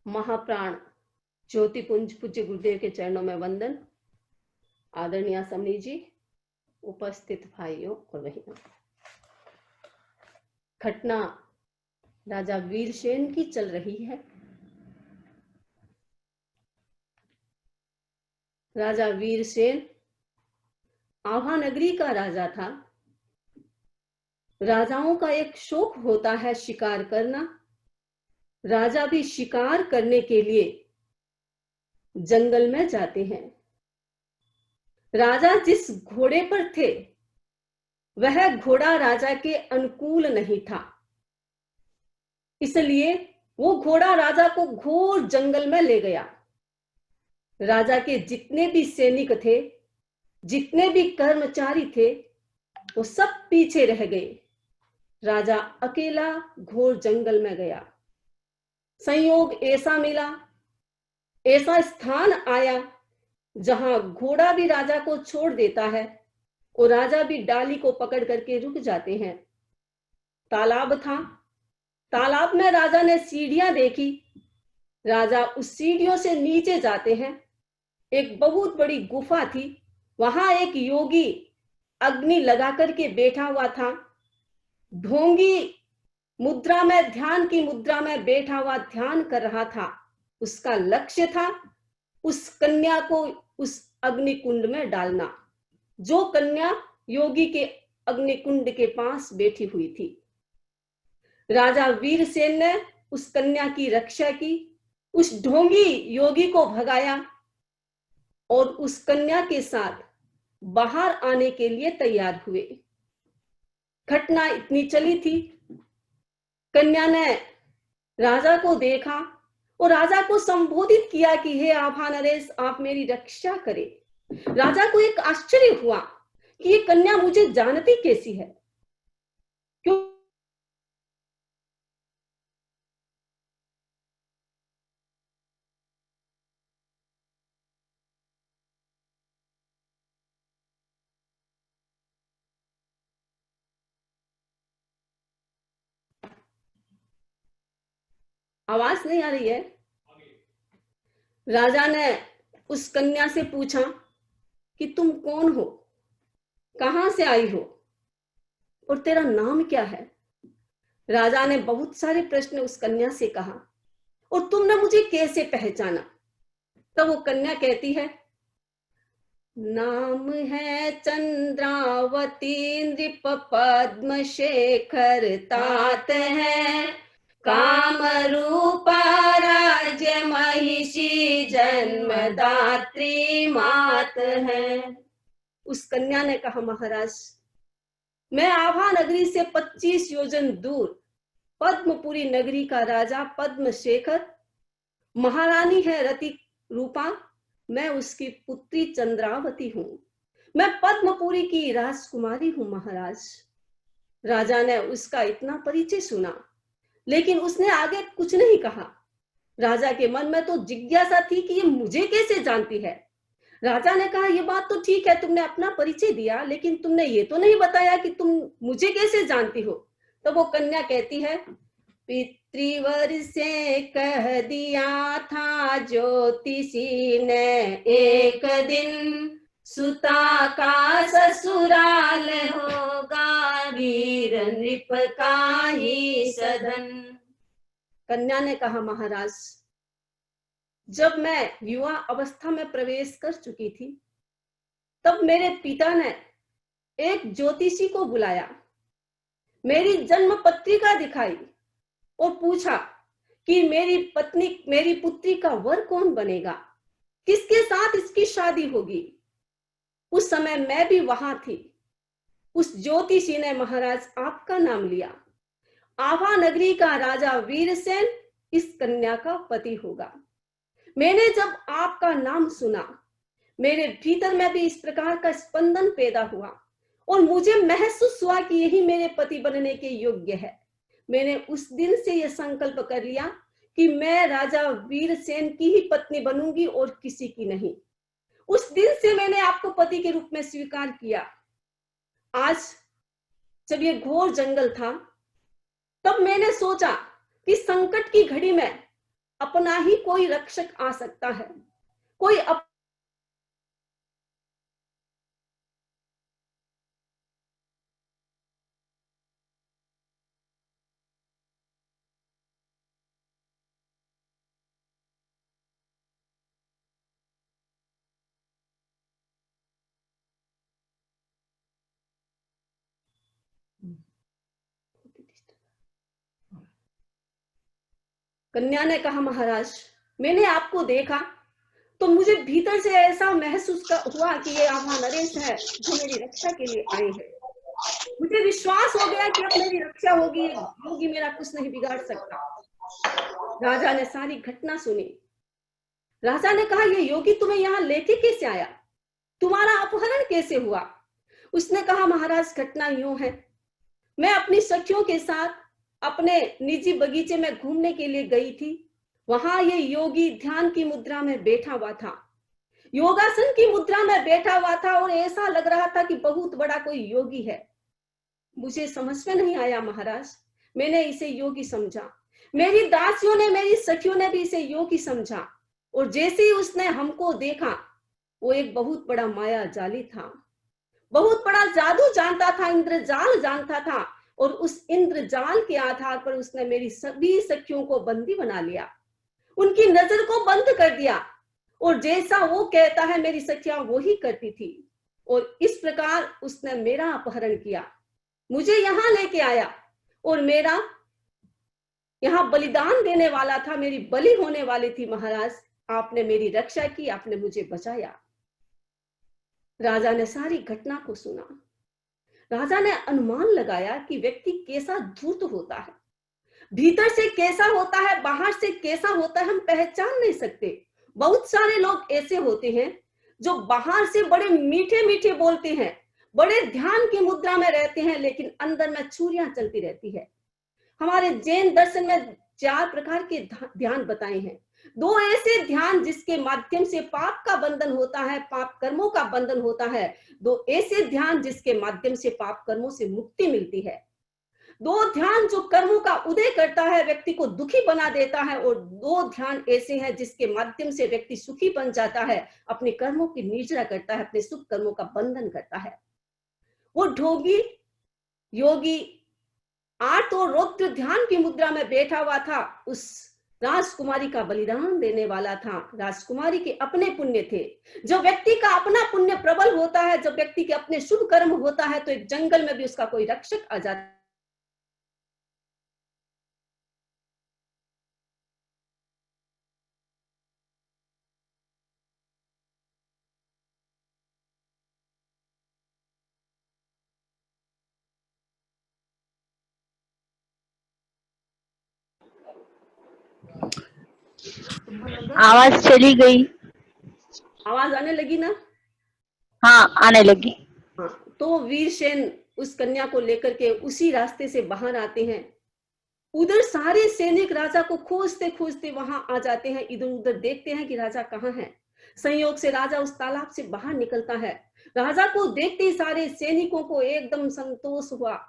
महाप्राण ज्योतिपुंज पूज्य गुरुदेव के चरणों में वंदन। आदरणीय समनी जी, उपस्थित भाइयों और बहनों, घटना राजा वीरसेन की चल रही है। राजा वीरसेन आभा नगरी का राजा था। राजाओं का एक शौक होता है शिकार करना। राजा भी शिकार करने के लिए जंगल में जाते हैं। राजा जिस घोड़े पर थे वह घोड़ा राजा के अनुकूल नहीं था, इसलिए वो घोड़ा राजा को घोर जंगल में ले गया। राजा के जितने भी सैनिक थे, जितने भी कर्मचारी थे, वो सब पीछे रह गए। राजा अकेला घोर जंगल में गया। संयोग ऐसा मिला, ऐसा स्थान आया जहां घोड़ा भी राजा को छोड़ देता है और राजा भी डाली को पकड़ करके रुक जाते हैं। तालाब था। तालाब में राजा ने सीढ़ियां देखी। राजा उस सीढ़ियों से नीचे जाते हैं। एक बहुत बड़ी गुफा थी। वहां एक योगी अग्नि लगा करके बैठा हुआ था। ढोंगी मुद्रा में, ध्यान की मुद्रा में बैठा हुआ ध्यान कर रहा था। उसका लक्ष्य था उस कन्या को उस अग्निकुंड में डालना, जो कन्या योगी के अग्निकुंड के पास बैठी हुई थी। राजा वीरसेन ने उस कन्या की रक्षा की, उस ढोंगी योगी को भगाया और उस कन्या के साथ बाहर आने के लिए तैयार हुए। घटना इतनी चली थी, कन्या ने राजा को देखा और राजा को संबोधित किया कि हे आभा नरेश, आप मेरी रक्षा करें। राजा को एक आश्चर्य हुआ कि ये कन्या मुझे जानती कैसी है, क्यों आवाज नहीं आ रही है। राजा ने उस कन्या से पूछा कि तुम कौन हो, कहां से आई हो और तेरा नाम क्या है। राजा ने बहुत सारे प्रश्न उस कन्या से कहा, और तुमने मुझे कैसे पहचाना। तब वो कन्या कहती है, नाम है चंद्रावती, नृप पद्म शेखर तात है, काम रूपा राज्य महिषी, जन्मदात्री मात है। उस कन्या ने कहा, महाराज, मैं आभा नगरी से 25 योजन दूर पद्मपुरी नगरी का राजा पद्मशेखर, महारानी है रति रूपा, मैं उसकी पुत्री चंद्रावती हूं। मैं पद्मपुरी की राजकुमारी हूं महाराज। राजा ने उसका इतना परिचय सुना, लेकिन उसने आगे कुछ नहीं कहा। राजा के मन में तो जिज्ञासा थी कि ये मुझे कैसे जानती है। राजा ने कहा, ये बात तो ठीक है, तुमने अपना परिचय दिया, लेकिन तुमने ये तो नहीं बताया कि तुम मुझे कैसे जानती हो। तो वो कन्या कहती है, पितृवर से कह दिया था ज्योतिषी ने, एक दिन सुता का ससुराल होगा, वीर नृप का ही सदन। कन्या ने कहा, महाराज, जब मैं युवा अवस्था में प्रवेश कर चुकी थी, तब मेरे पिता ने एक ज्योतिषी को बुलाया, मेरी जन्म पत्रिका दिखाई और पूछा कि मेरी पुत्री का वर कौन बनेगा, किसके साथ इसकी शादी होगी। उस समय मैं भी वहां थी। उस ज्योतिषी ने महाराज आपका नाम लिया। आभा नगरी का राजा वीरसेन इस कन्या का पति होगा। मैंने जब आपका नाम सुना, मेरे भीतर में भी इस प्रकार का स्पंदन पैदा हुआ और मुझे महसूस हुआ कि यही मेरे पति बनने के योग्य है। मैंने उस दिन से यह संकल्प कर लिया कि मैं राजा वीरसेन की ही पत्नी बनूंगी और किसी की नहीं। उस दिन से मैंने आपको पति के रूप में स्वीकार किया। आज जब ये घोर जंगल था, तब मैंने सोचा कि संकट की घड़ी में अपना ही कोई रक्षक आ सकता है, कोई कन्या ने कहा, महाराज मैंने आपको देखा तो मुझे भीतर से ऐसा महसूस हुआ कि ये आभा नरेश है जो मेरी रक्षा के लिए आए हैं। मुझे विश्वास हो गया कि अब मेरी रक्षा होगी, योगी मेरा कुछ नहीं बिगाड़ सकता। राजा ने सारी घटना सुनी। राजा ने कहा, ये योगी तुम्हें यहाँ लेके कैसे आया, तुम्हारा अपहरण कैसे हुआ। उसने कहा, महाराज घटना यूं है, मैं अपनी सखियों के साथ अपने निजी बगीचे में घूमने के लिए गई थी। वहां ये योगी ध्यान की मुद्रा में बैठा हुआ था, योगासन की मुद्रा में बैठा हुआ था और ऐसा लग रहा था कि बहुत बड़ा कोई योगी है। मुझे समझ में नहीं आया महाराज, मैंने इसे योगी समझा। मेरी दासियों ने, मेरी सखियों ने भी इसे योगी समझा और जैसे ही उसने हमको देखा, वो एक बहुत बड़ा माया जाली था, बहुत बड़ा जादू जानता था, इंद्रजाल जानता था और उस इंद्रजाल के आधार पर उसने मेरी सभी सखियों को बंदी बना लिया, उनकी नजर को बंद कर दिया और जैसा वो कहता है मेरी सखियां वो ही करती थी और इस प्रकार उसने मेरा अपहरण किया, मुझे यहाँ लेके आया और मेरा यहाँ बलिदान देने वाला था, मेरी बलि होने वाली थी। महाराज आपने मेरी रक्षा की, आपने मुझे बचाया। राजा ने सारी घटना को सुना। राजा ने अनुमान लगाया कि व्यक्ति कैसा धूर्त होता है, भीतर से कैसा होता है, बाहर से कैसा होता है, हम पहचान नहीं सकते। बहुत सारे लोग ऐसे होते हैं जो बाहर से बड़े मीठे मीठे बोलते हैं, बड़े ध्यान की मुद्रा में रहते हैं, लेकिन अंदर में छुरियां चलती रहती है। हमारे जैन दर्शन में 4 प्रकार के ध्यान बताए हैं। 2 ऐसे ध्यान जिसके माध्यम से पाप का बंधन होता है, पाप कर्मों का बंधन होता है। 2 ऐसे ध्यान जिसके माध्यम से पाप कर्मों से मुक्ति मिलती है। 2 ध्यान जो कर्मों का उदय करता है, व्यक्ति को दुखी बना देता है और 2 ध्यान ऐसे हैं जिसके माध्यम से व्यक्ति सुखी बन जाता है, अपने कर्मों की निर्जरा करता है, अपने सुख कर्मों का बंधन करता है। वो ढोगी योगी 8 और रौद्र ध्यान की मुद्रा में बैठा हुआ था, उस राजकुमारी का बलिदान देने वाला था। राजकुमारी के अपने पुण्य थे। जो व्यक्ति का अपना पुण्य प्रबल होता है, जब व्यक्ति के अपने शुभ कर्म होता है, तो एक जंगल में भी उसका कोई रक्षक आ जाता है। आवाज चली गई। आवाज आने लगी ना? हाँ, आने लगी। हाँ, तो वीरसेन उस कन्या को लेकर के उसी रास्ते से बाहर आते हैं। उधर सारे सैनिक राजा को खोजते खोजते वहां आ जाते हैं, इधर उधर देखते हैं कि राजा कहाँ है। संयोग से राजा उस तालाब से बाहर निकलता है। राजा को देखते ही सारे सैनिकों को एकदम संतोष हुआ,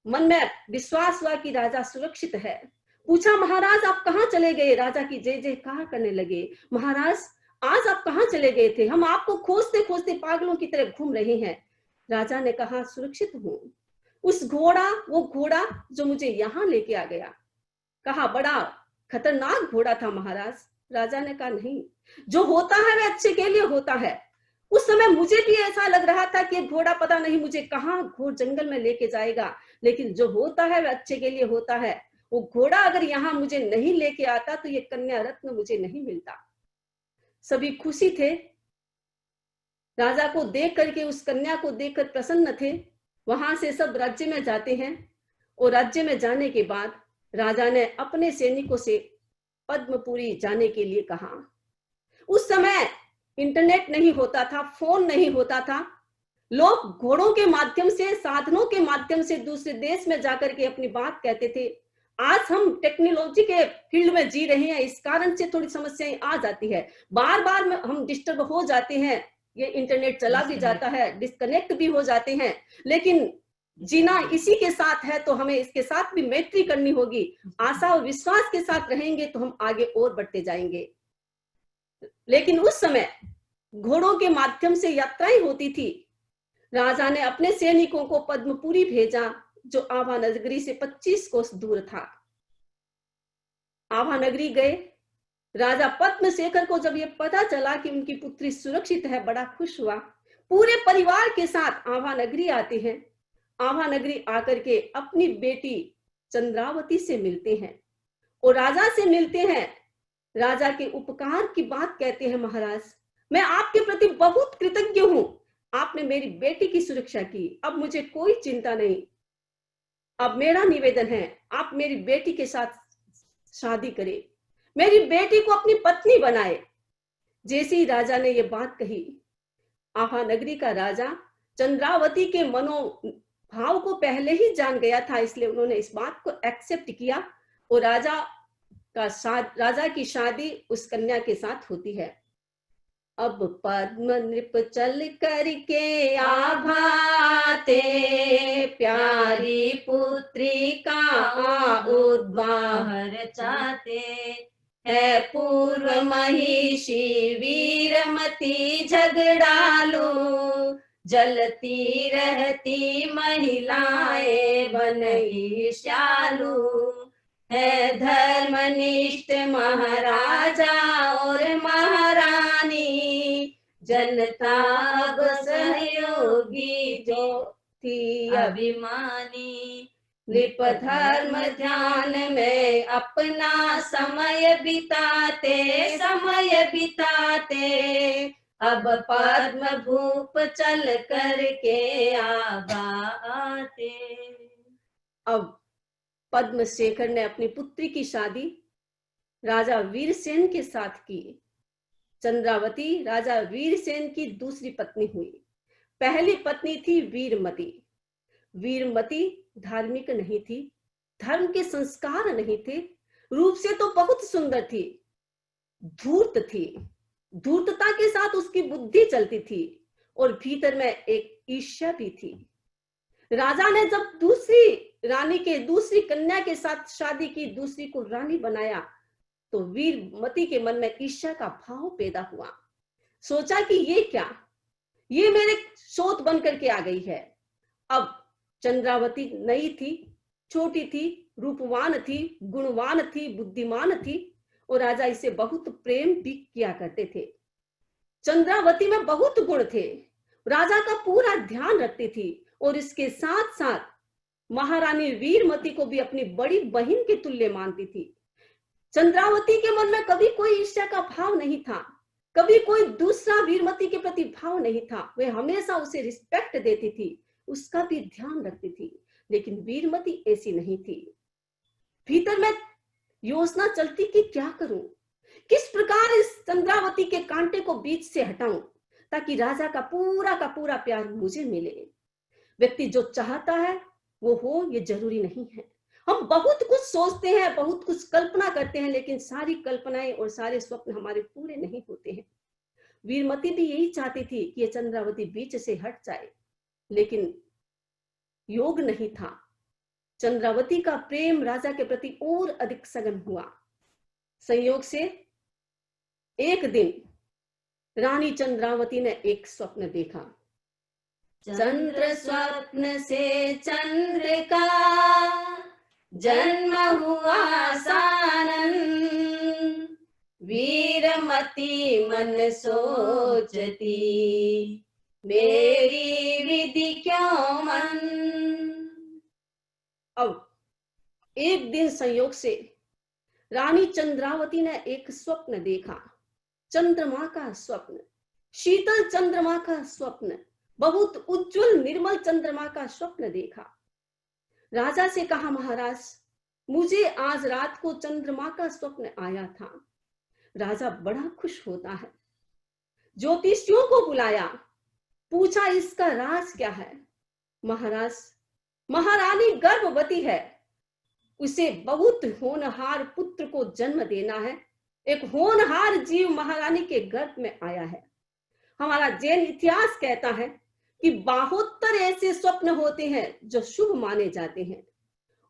मन में विश्वास हुआ कि राजा सुरक्षित है। पूछा, महाराज आप कहाँ चले गए? राजा की जय जयकार करने लगे। महाराज आज आप कहाँ चले गए थे? हम आपको खोजते खोजते पागलों की तरह घूम रहे हैं। राजा ने कहा, सुरक्षित हूं। वो घोड़ा जो मुझे यहाँ लेके आ गया, कहा बड़ा खतरनाक घोड़ा था महाराज। राजा ने कहा, नहीं, जो होता है वह अच्छे के लिए होता है। उस समय मुझे भी ऐसा लग रहा था कि घोड़ा पता नहीं मुझे कहाँ घोर जंगल में लेके जाएगा, लेकिन जो होता है वह अच्छे के लिए होता है। वो घोड़ा अगर यहाँ मुझे नहीं लेके आता तो ये कन्या रत्न मुझे नहीं मिलता। सभी खुशी थे, राजा को देख करके, उस कन्या को देखकर प्रसन्न थे। वहां से सब राज्य में जाते हैं और राज्य में जाने के बाद राजा ने अपने सैनिकों से पद्मपुरी जाने के लिए कहा। उस समय इंटरनेट नहीं होता था, फोन नहीं होता था। लोग घोड़ों के माध्यम से, साधनों के माध्यम से दूसरे देश में जाकर के अपनी बात कहते थे। आज हम टेक्नोलॉजी के फील्ड में जी रहे हैं, इस कारण से थोड़ी समस्याएं आ जाती है, बार बार हम डिस्टर्ब हो जाते हैं, ये इंटरनेट चला भी जाता है, डिस्कनेक्ट भी हो जाते हैं। लेकिन जीना इसी के साथ है तो हमें इसके साथ भी मैत्री करनी होगी। आशा और विश्वास के साथ रहेंगे तो हम आगे और बढ़ते जाएंगे। लेकिन उस समय घोड़ों के माध्यम से यात्राएं होती थी। राजा ने अपने सैनिकों को पद्मपुरी भेजा, जो आभा नगरी से 25 कोस दूर था। आभा नगरी गए। राजा पद्मशेखर को जब ये पता चला कि उनकी पुत्री सुरक्षित है, बड़ा खुश हुआ। पूरे परिवार के साथ आभा नगरी आते हैं। आभा नगरी आकर के अपनी बेटी चंद्रावती से मिलते हैं और राजा से मिलते हैं। राजा के उपकार की बात कहते हैं, महाराज मैं आपके प्रति बहुत कृतज्ञ हूं, आपने मेरी बेटी की सुरक्षा की, अब मुझे कोई चिंता नहीं। अब मेरा निवेदन है, आप मेरी बेटी के साथ शादी करें, मेरी बेटी को अपनी पत्नी बनाए। जैसे ही राजा ने ये बात कही, आभा नगरी का राजा चंद्रावती के मनोभाव को पहले ही जान गया था, इसलिए उन्होंने इस बात को एक्सेप्ट किया और राजा की शादी उस कन्या के साथ होती है। अब पद्म नृप चल करके आभाते, प्यारी पुत्री का उद्वाहर चाहते है। पूर्व महिषी वीरमती झगड़ालू, जलती रहती महिलाएं बन ईर्ष्यालु है। धर्मनिष्ठ महाराजा और महारानी, जनता अब सहयोगी जो थी अभिमानी। नृप धर्म ध्यान में अपना समय बिताते, अब पद्म भूप चल करके आते। अब पद्मशेखर ने अपनी पुत्री की शादी राजा वीरसेन के साथ की। चंद्रावती राजा वीरसेन की दूसरी पत्नी हुई। पहली पत्नी थी वीरमती। वीरमती धार्मिक नहीं थी, धर्म के संस्कार नहीं थे, रूप से तो बहुत सुंदर थी, धूर्त थी, धूर्तता के साथ उसकी बुद्धि चलती थी और भीतर में एक ईर्ष्या भी थी। राजा ने जब दूसरी कन्या के साथ शादी की, दूसरी को रानी बनाया, तो वीरमती के मन में ईर्ष्या का भाव पैदा हुआ। सोचा कि ये क्या, ये मेरे सोच बन करके आ गई है। अब चंद्रावती नई थी, छोटी थी, रूपवान थी, गुणवान थी, बुद्धिमान थी और राजा इसे बहुत प्रेम भी किया करते थे। चंद्रावती में बहुत गुण थे, राजा का पूरा ध्यान रखती थी और इसके साथ साथ महारानी वीरमती को भी अपनी बड़ी बहन के तुल्य मानती थी। चंद्रावती के मन में कभी कोई ईर्ष्या का भाव नहीं था, कभी कोई दूसरा वीरमती के प्रति भाव नहीं था। वे हमेशा उसे रिस्पेक्ट देती थी, उसका भी ध्यान रखती थी। लेकिन वीरमती ऐसी नहीं थी। भीतर में योजना चलती कि क्या करूं, किस प्रकार इस चंद्रावती के कांटे को बीच से हटाऊं ताकि राजा का पूरा प्यार मुझे मिले। व्यक्ति जो चाहता है वो हो, ये जरूरी नहीं है। हम बहुत कुछ सोचते हैं, बहुत कुछ कल्पना करते हैं, लेकिन सारी कल्पनाएं और सारे स्वप्न हमारे पूरे नहीं होते हैं। वीरमती भी यही चाहती थी कि ये चंद्रावती बीच से हट जाए, लेकिन योग नहीं था। चंद्रावती का प्रेम राजा के प्रति और अधिक सघन हुआ। संयोग से एक दिन रानी चंद्रावती ने एक स्वप्न देखा। चंद्र स्वप्न से चंद्र का जन्म हुआ सानन, वीरमती मन सोचती, मेरी विधि क्यों मन। अब एक दिन संयोग से रानी चंद्रावती ने एक स्वप्न देखा, चंद्रमा का स्वप्न, शीतल चंद्रमा का स्वप्न, बहुत उज्जवल निर्मल चंद्रमा का स्वप्न देखा। राजा से कहा, महाराज मुझे आज रात को चंद्रमा का स्वप्न आया था। राजा बड़ा खुश होता है, ज्योतिषियों को बुलाया, पूछा इसका राज क्या है। महाराज, महारानी गर्भवती है, उसे बहुत होनहार पुत्र को जन्म देना है। एक होनहार जीव महारानी के गर्भ में आया है। हमारा जैन इतिहास कहता है कि 72 ऐसे स्वप्न होते हैं जो शुभ माने जाते हैं,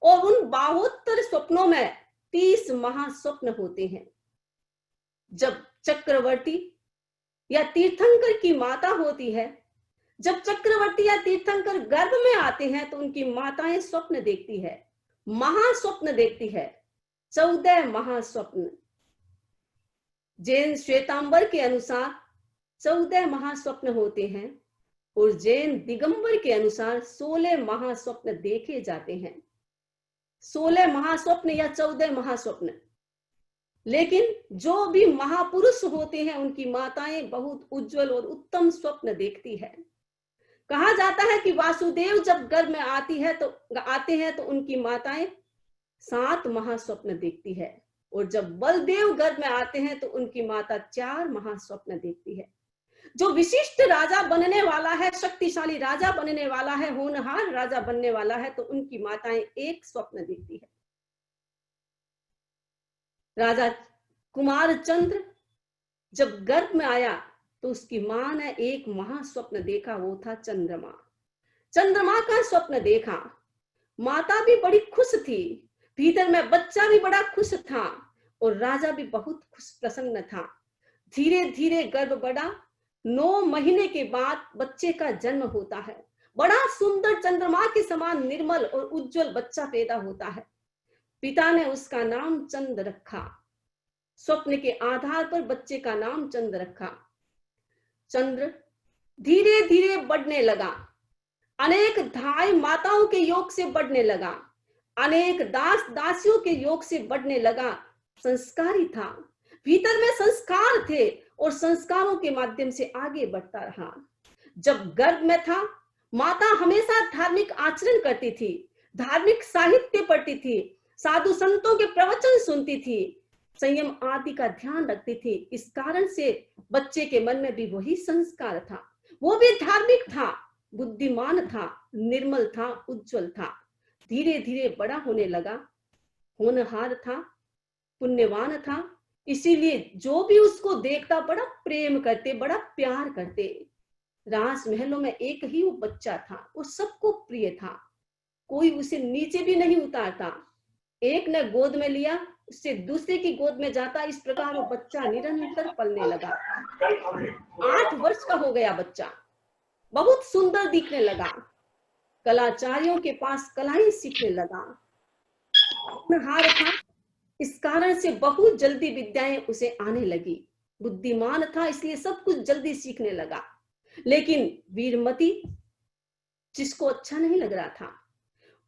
और उन 72 स्वप्नों में 30 महास्वप्न होते हैं। जब चक्रवर्ती या तीर्थंकर की माता होती है, जब चक्रवर्ती या तीर्थंकर गर्भ में आते हैं तो उनकी माताएं स्वप्न देखती है, महास्वप्न देखती है, 14 महास्वप्न। जैन श्वेतांबर के अनुसार 14 महास्वप्न होते हैं, और जैन दिगंबर के अनुसार 16 महास्वप्न देखे जाते हैं। 16 महास्वप्न या 14 महास्वप्न। लेकिन जो भी महापुरुष होते हैं उनकी माताएं बहुत उज्जवल और उत्तम स्वप्न देखती है। कहा जाता है कि वासुदेव जब गर्भ में आते हैं तो उनकी माताएं 7 महास्वप्न देखती है, और जब बलदेव गर्भ में आते हैं तो उनकी माता 4 महास्वप्न देखती है। जो विशिष्ट राजा बनने वाला है, शक्तिशाली राजा बनने वाला है, होनहार राजा बनने वाला है, तो उनकी माताएं 1 स्वप्न देखती है। राजा कुमार चंद्र जब गर्भ में आया तो उसकी मां ने 1 महास्वप्न देखा, वो था चंद्रमा। चंद्रमा का स्वप्न देखा, माता भी बड़ी खुश थी, भीतर में बच्चा भी बड़ा खुश था, और राजा भी बहुत खुश प्रसन्न था। धीरे धीरे गर्भ बढ़ा, 9 महीने के बाद बच्चे का जन्म होता है। बड़ा सुंदर चंद्रमा के समान निर्मल और उज्जवल बच्चा पैदा होता है। पिता ने उसका नाम चंद्र रखा। स्वप्न के आधार पर बच्चे का नाम चंद्र रखा। चंद्र धीरे धीरे बढ़ने लगा, अनेक धाई माताओं के योग से बढ़ने लगा, अनेक दास दासियों के योग से बढ़ने लगा। संस्कारी था, भीतर में संस्कार थे, और संस्कारों के माध्यम से आगे बढ़ता रहा। जब गर्भ में था, माता हमेशा धार्मिक आचरण करती थी, धार्मिक साहित्य पढ़ती थी, साधु संतों के प्रवचन सुनती थी, संयम आदि का ध्यान रखती थी। इस कारण से बच्चे के मन में भी वही संस्कार था। वो भी धार्मिक था, बुद्धिमान था, निर्मल था, उज्जवल था। धीरे धीरे बड़ा होने लगा, होनहार था, पुण्यवान था, इसीलिए जो भी उसको देखता बड़ा प्रेम करते, बड़ा प्यार करते। राजमहलों में एक ही वो बच्चा था, वो सबको प्रिय था, कोई उसे नीचे भी नहीं उतारता। एक ने गोद में लिया, उससे दूसरे की गोद में जाता, इस प्रकार वो बच्चा निरंतर पलने लगा। 8 वर्ष का हो गया बच्चा, बहुत सुंदर दिखने लगा, कलाचार्यों के पास कलाएं सीखने लगा, होनहार था, इस कारण से बहुत जल्दी विद्याएं उसे आने लगी। बुद्धिमान था, इसलिए सब कुछ जल्दी सीखने लगा। लेकिन वीरमती, जिसको अच्छा नहीं लग रहा था,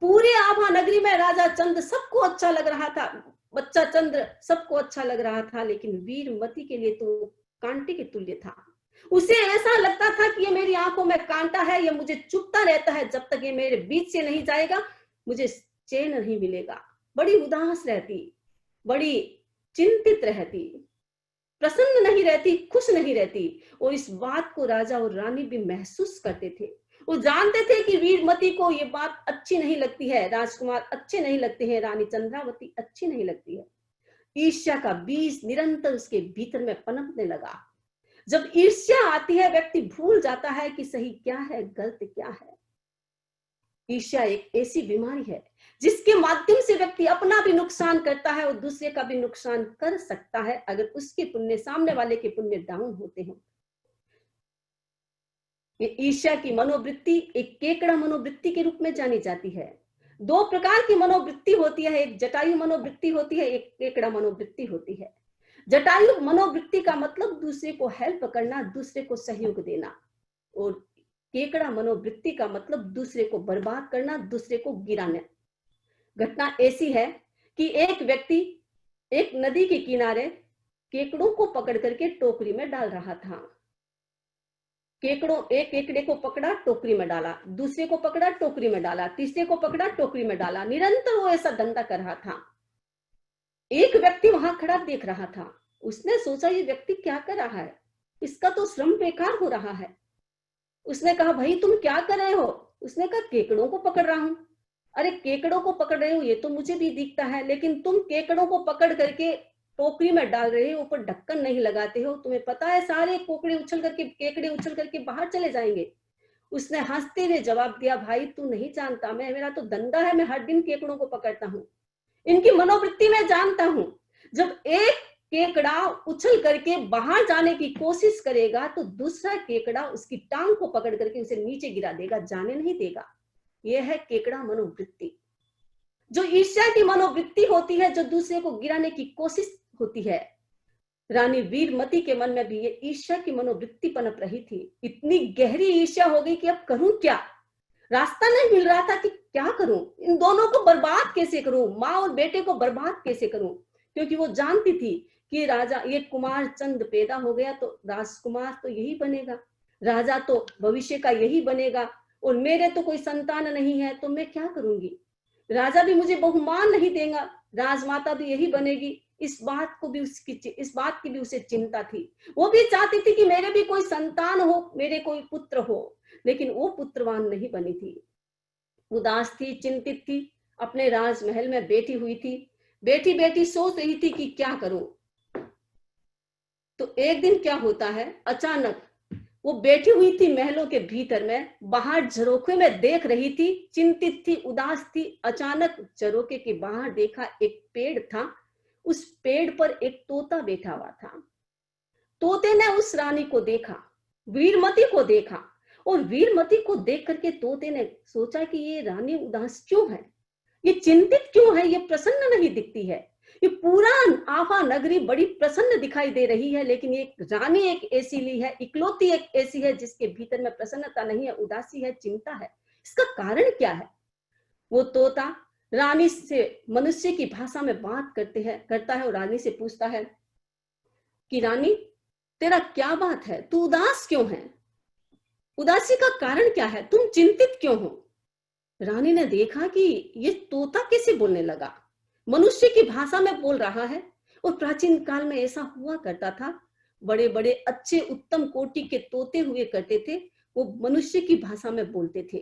पूरे आभा नगरी में राजा चंद्र सबको अच्छा लग रहा था, बच्चा चंद्र सबको अच्छा लग रहा था, लेकिन वीरमती के लिए तो कांटे के तुल्य था। उसे ऐसा लगता था कि ये मेरी आंखों में कांटा है, ये मुझे चुभता रहता है, जब तक ये मेरे बीच से नहीं जाएगा मुझे चैन नहीं मिलेगा। बड़ी उदास रहती, बड़ी चिंतित रहती, प्रसन्न नहीं रहती, खुश नहीं रहती। और इस बात को राजा और रानी भी महसूस करते थे। वो जानते थे कि वीरमती को ये बात अच्छी नहीं लगती है, राजकुमार अच्छे नहीं लगते हैं, रानी चंद्रावती अच्छी नहीं लगती है। ईर्ष्या का बीज निरंतर उसके भीतर में पनपने लगा। जब ईर्ष्या आती है, व्यक्ति भूल जाता है कि सही क्या है, गलत क्या है। ईर्ष्या एक ऐसी बीमारी है जिसके माध्यम से व्यक्ति अपना भी नुकसान करता है और दूसरे का भी नुकसान कर सकता है, अगर उसके पुण्य, सामने वाले के पुण्य डाउन होते हैं। ये ईर्ष्या की मनोवृत्ति एक केकड़ा मनोवृत्ति के रूप में जानी जाती है। 2 प्रकार की मनोवृत्ति होती है, एक जटायु मनोवृत्ति होती है, एक केकड़ा मनोवृत्ति होती है। जटायु मनोवृत्ति का मतलब दूसरे को हेल्प करना, दूसरे को सहयोग देना, और केकड़ा मनोवृत्ति का मतलब दूसरे को बर्बाद करना, दूसरे को गिराना। घटना ऐसी है कि एक व्यक्ति एक नदी के किनारे केकड़ों को पकड़ करके टोकरी में डाल रहा था। एक केकड़े को पकड़ा, टोकरी में डाला, दूसरे को पकड़ा, टोकरी में डाला, तीसरे को पकड़ा, टोकरी में डाला। निरंतर वो ऐसा धंधा कर रहा था। एक व्यक्ति वहां खड़ा देख रहा था। उसने सोचा ये व्यक्ति क्या कर रहा है, इसका तो श्रम बेकार हो रहा है। उसने कहा भाई तुम क्या कर रहे हो? उसने कहा केकड़ों को पकड़ रहा हूं। अरे केकड़ों को पकड़ रहे हो ये तो मुझे भी दिखता है, लेकिन तुम केकड़ों को पकड़ करके टोकरी में डाल रहे हो, ऊपर ढक्कन नहीं लगाते हो, तुम्हें पता है सारे केकड़े उछल करके बाहर चले जाएंगे। उसने हंसते हुए जवाब दिया, भाई तू नहीं जानता, मेरा तो धंधा है, मैं हर दिन केकड़ों को पकड़ता हूँ, इनकी मनोवृत्ति में जानता हूँ। जब एक केकड़ा उछल करके बाहर जाने की कोशिश करेगा तो दूसरा केकड़ा उसकी टांग को पकड़ करके उसे नीचे गिरा देगा, जाने नहीं देगा। यह है केकड़ा मनोवृत्ति। जो ईर्ष्या की मनोवृत्ति होती है, जो दूसरे को गिराने की कोशिश होती है। रानी वीरमती के मन में भी ये ईर्ष्या की मनोवृत्ति पनप रही थी। इतनी गहरी ईर्ष्या हो गई कि अब करूं क्या, रास्ता नहीं मिल रहा था कि क्या करूं, इन दोनों को बर्बाद कैसे करूं, माँ और बेटे को बर्बाद कैसे करूं। क्योंकि वो जानती थी कि राजा, ये कुमार चंद पैदा हो गया तो राजकुमार तो यही बनेगा, राजा तो भविष्य का यही बनेगा, और मेरे तो कोई संतान नहीं है, तो मैं क्या करूंगी। राजा भी मुझे बहुमान नहीं देगा, राजमाता भी यही बनेगी। इस बात की भी उसे चिंता थी। वो भी चाहती थी कि मेरे भी कोई संतान हो, मेरे कोई पुत्र हो, लेकिन वो पुत्रवान नहीं बनी थी। उदास थी, चिंतित थी, अपने राजमहल में बैठी हुई थी। बैठी बैठी सोच रही थी कि क्या करूं। तो एक दिन क्या होता है, अचानक वो बैठी हुई थी महलों के भीतर में, बाहर झरोखे में देख रही थी, चिंतित थी, उदास थी। अचानक झरोखे के बाहर देखा एक पेड़ था, उस पेड़ पर एक तोता बैठा हुआ था। तोते ने उस रानी को देखा, वीरमती को देखा, और वीरमती को देख करके तोते ने सोचा कि ये रानी उदास क्यों है, ये चिंतित क्यों है, ये प्रसन्न नहीं दिखती है। ये पूरा आफा नगरी बड़ी प्रसन्न दिखाई दे रही है, लेकिन ये रानी एक ऐसी ली है, इकलौती एक ऐसी है जिसके भीतर में प्रसन्नता नहीं है, उदासी है, चिंता है। इसका कारण क्या है? वो तोता रानी से मनुष्य की भाषा में बात करता है और रानी से पूछता है कि रानी तेरा क्या बात है, तू उदास क्यों है, उदासी का कारण क्या है, तुम चिंतित क्यों हो। रानी ने देखा कि ये तोता कैसे बोलने लगा, मनुष्य की भाषा में बोल रहा है। और प्राचीन काल में ऐसा हुआ करता था, बड़े बड़े अच्छे उत्तम कोटि के तोते हुए करते थे, वो मनुष्य की भाषा में बोलते थे।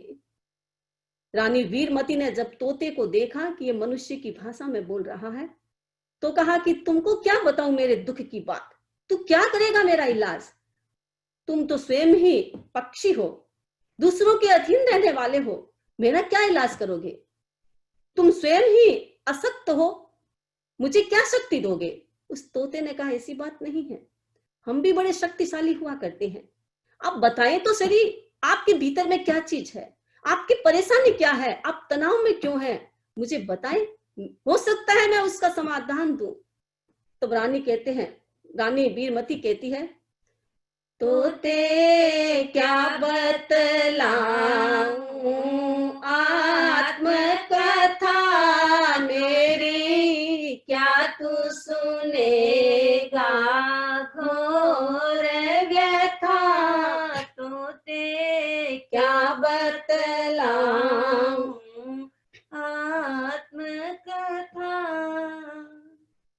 रानी वीरमती ने जब तोते को देखा कि ये मनुष्य की भाषा में बोल रहा है, तो कहा कि तुमको क्या बताऊं मेरे दुख की बात, तू क्या करेगा मेरा इलाज, तुम तो स्वयं ही पक्षी हो, दूसरों के अधीन रहने वाले हो, मेरा क्या इलाज करोगे, तुम स्वयं ही असक्त हो, मुझे क्या शक्ति दोगे। उस तोते ने कहा ऐसी बात नहीं है, हम भी बड़े शक्तिशाली हुआ करते हैं, आप बताएं तो सही आपके भीतर में क्या चीज है, आपकी परेशानी क्या है, आप तनाव में क्यों हैं, मुझे बताएं, हो सकता है मैं उसका समाधान दूं। तो रानी वीरमती कहती है, तोते क्या बतलाऊं आत्म कथा मेरी, क्या तू सुनेगा घोर व्यथा, तोते क्या बतलाऊं आत्म कथा।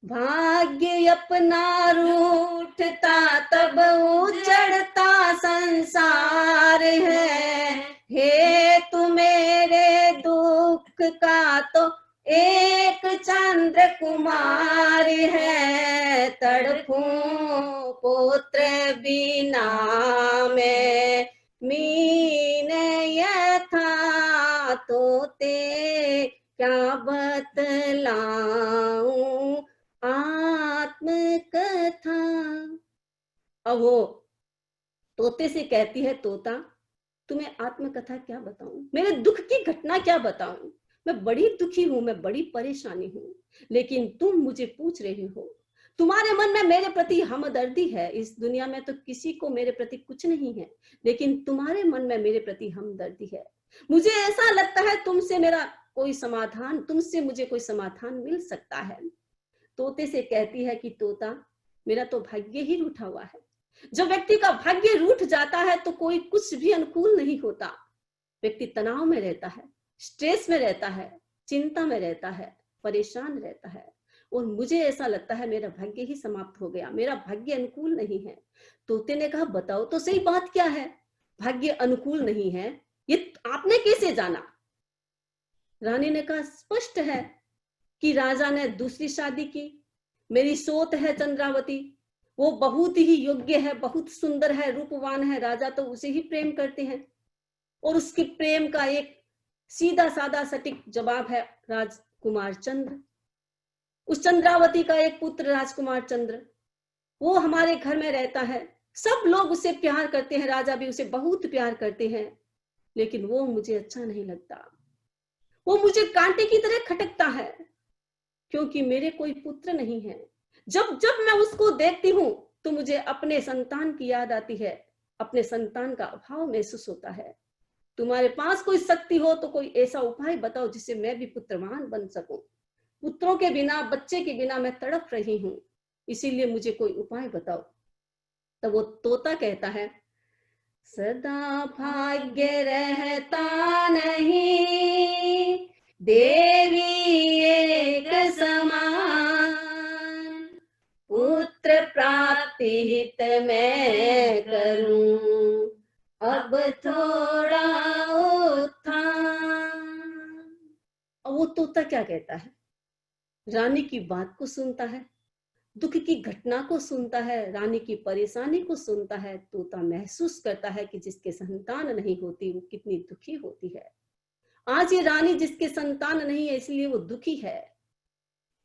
भाग्य अपना रूठता तब उजड़ता संसार है, हे तू मेरे दुख का तो एक चंद्र कुमार है, तड़पूं पुत्र बिना मैं मीन यथा, तोते क्या बतलाऊं आत्म कथा। अब वो तोते से कहती है, तोता तुम्हें आत्मकथा क्या बताऊं, मेरे दुख की घटना क्या बताऊं, मैं बड़ी दुखी हूं, मैं बड़ी परेशानी हूं, लेकिन तुम मुझे पूछ रहे हो, तुम्हारे मन में मेरे प्रति हमदर्दी है। इस दुनिया में तो किसी को मेरे प्रति कुछ नहीं है, लेकिन तुम्हारे मन में मेरे प्रति हमदर्दी है। मुझे ऐसा लगता है तुमसे मुझे कोई समाधान मिल सकता है। तोते से कहती है कि तोता, मेरा तो भाग्य ही रूठा हुआ है। जब व्यक्ति का भाग्य रूठ जाता है तो कोई कुछ भी अनुकूल नहीं होता। व्यक्ति तनाव में रहता है, स्ट्रेस में रहता है, चिंता में रहता है, परेशान रहता है। और मुझे ऐसा लगता है मेरा भाग्य ही समाप्त हो गया, मेरा भाग्य अनुकूल नहीं है। तोते ने कहा, बताओ तो सही बात क्या है, भाग्य अनुकूल नहीं है, ये आपने कैसे जाना? रानी ने कहा, स्पष्ट है कि राजा ने दूसरी शादी की। मेरी सोत है चंद्रावती, वो बहुत ही योग्य है, बहुत सुंदर है, रूपवान है। राजा तो उसे ही प्रेम करते हैं। और उसके प्रेम का एक सीधा साधा सटीक जवाब है राजकुमार चंद्र। उस चंद्रावती का एक पुत्र राजकुमार चंद्र, वो हमारे घर में रहता है। सब लोग उसे प्यार करते हैं, राजा भी उसे बहुत प्यार करते हैं, लेकिन वो मुझे अच्छा नहीं लगता। वो मुझे कांटे की तरह खटकता है, क्योंकि मेरे कोई पुत्र नहीं है। जब जब मैं उसको देखती हूँ तो मुझे अपने संतान की याद आती है, अपने संतान का अभाव महसूस होता है। तुम्हारे पास कोई शक्ति हो तो कोई ऐसा उपाय बताओ जिससे मैं भी पुत्रवान बन सकूं। पुत्रों के बिना, बच्चे के बिना मैं तड़प रही हूं, इसीलिए मुझे कोई उपाय बताओ। तब वो तोता कहता है, सदा भाग्य रहता नहीं, देवी एक समान, पुत्र प्राप्ति हित मैं करूं, अब थोड़ा उत्थान। अब वो तोता क्या कहता है? रानी की बात को सुनता है, दुख की घटना को सुनता है, रानी की परेशानी को सुनता है। तोता महसूस करता है कि जिसके संतान नहीं होती वो कितनी दुखी होती है। आज ये रानी जिसके संतान नहीं है इसलिए वो दुखी है।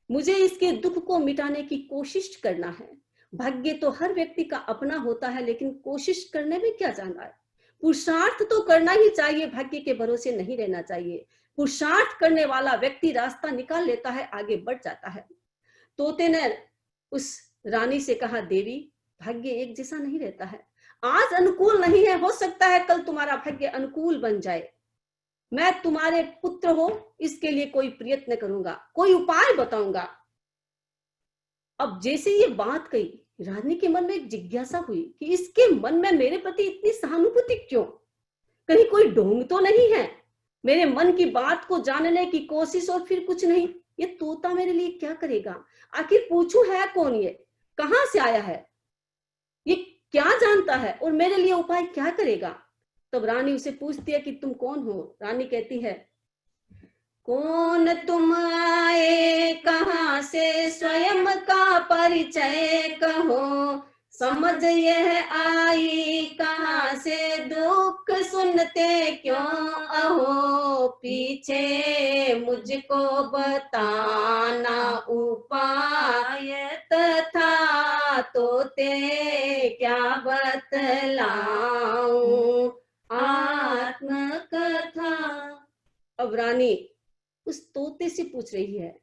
मुझे इसके दुख को मिटाने की कोशिश करना है। भाग्य तो हर व्यक्ति का अपना होता है, लेकिन कोशिश करने में क्या जाना है। पुरुषार्थ तो करना ही चाहिए, भाग्य के भरोसे नहीं रहना चाहिए। पुरुषार्थ करने वाला व्यक्ति रास्ता निकाल लेता है, आगे बढ़ जाता है। तोते ने उस रानी से कहा, देवी भाग्य एक जैसा नहीं रहता है, आज अनुकूल नहीं है, हो सकता है कल तुम्हारा भाग्य अनुकूल बन जाए। मैं तुम्हारे पुत्र हो इसके लिए कोई प्रयत्न करूंगा, कोई उपाय बताऊंगा। अब जैसे ये बात कही, रानी के मन में एक जिज्ञासा हुई कि इसके मन में मेरे प्रति इतनी सहानुभूति क्यों? कहीं कोई ढोंग तो नहीं है? मेरे मन की बात को जानने की कोशिश और फिर कुछ नहीं। ये तोता मेरे लिए क्या करेगा? आखिर पूछूं है कौन, ये कहां से आया है, ये क्या जानता है और मेरे लिए उपाय क्या करेगा? तब रानी उसे पूछती है कि तुम कौन हो? रानी कहती है, कौन तुम आए, कहां से, स्वयं का परिचय कहो, समझ यह आई कहां से, दुख सुनते क्यों अहो, पीछे मुझको बताना उपाय तथा, तोते क्या बतलाऊं आत्मकथा। अब रानी उस तोते से पूछ रही है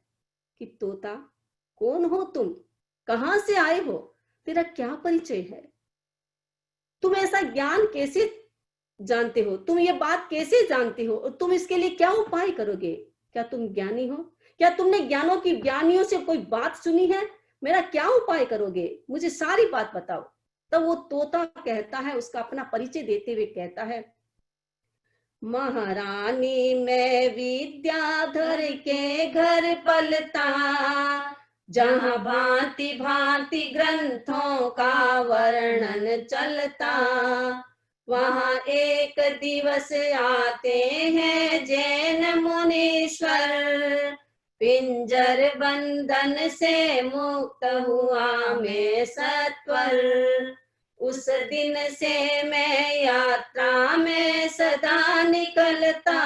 कि तोता कौन हो तुम, कहां से आए हो, तेरा क्या परिचय है, तुम ऐसा ज्ञान कैसे जानते हो, तुम ये बात कैसे जानते हो और तुम इसके लिए क्या उपाय करोगे? क्या तुम ज्ञानी हो? क्या तुमने ज्ञानियों से कोई बात सुनी है? मेरा क्या उपाय करोगे? मुझे सारी बात बताओ। तब वो तोता कहता है, उसका अपना परिचय देते हुए कहता है, महारानी मैं विद्याधर के घर पलता, जहाँ भांति भांति ग्रंथों का वर्णन चलता, वहाँ एक दिवस आते हैं जैन मुनीश्वर, पिंजर बंधन से मुक्त हुआ मैं सत्वर, उस दिन से मैं यात्रा में सदा निकलता,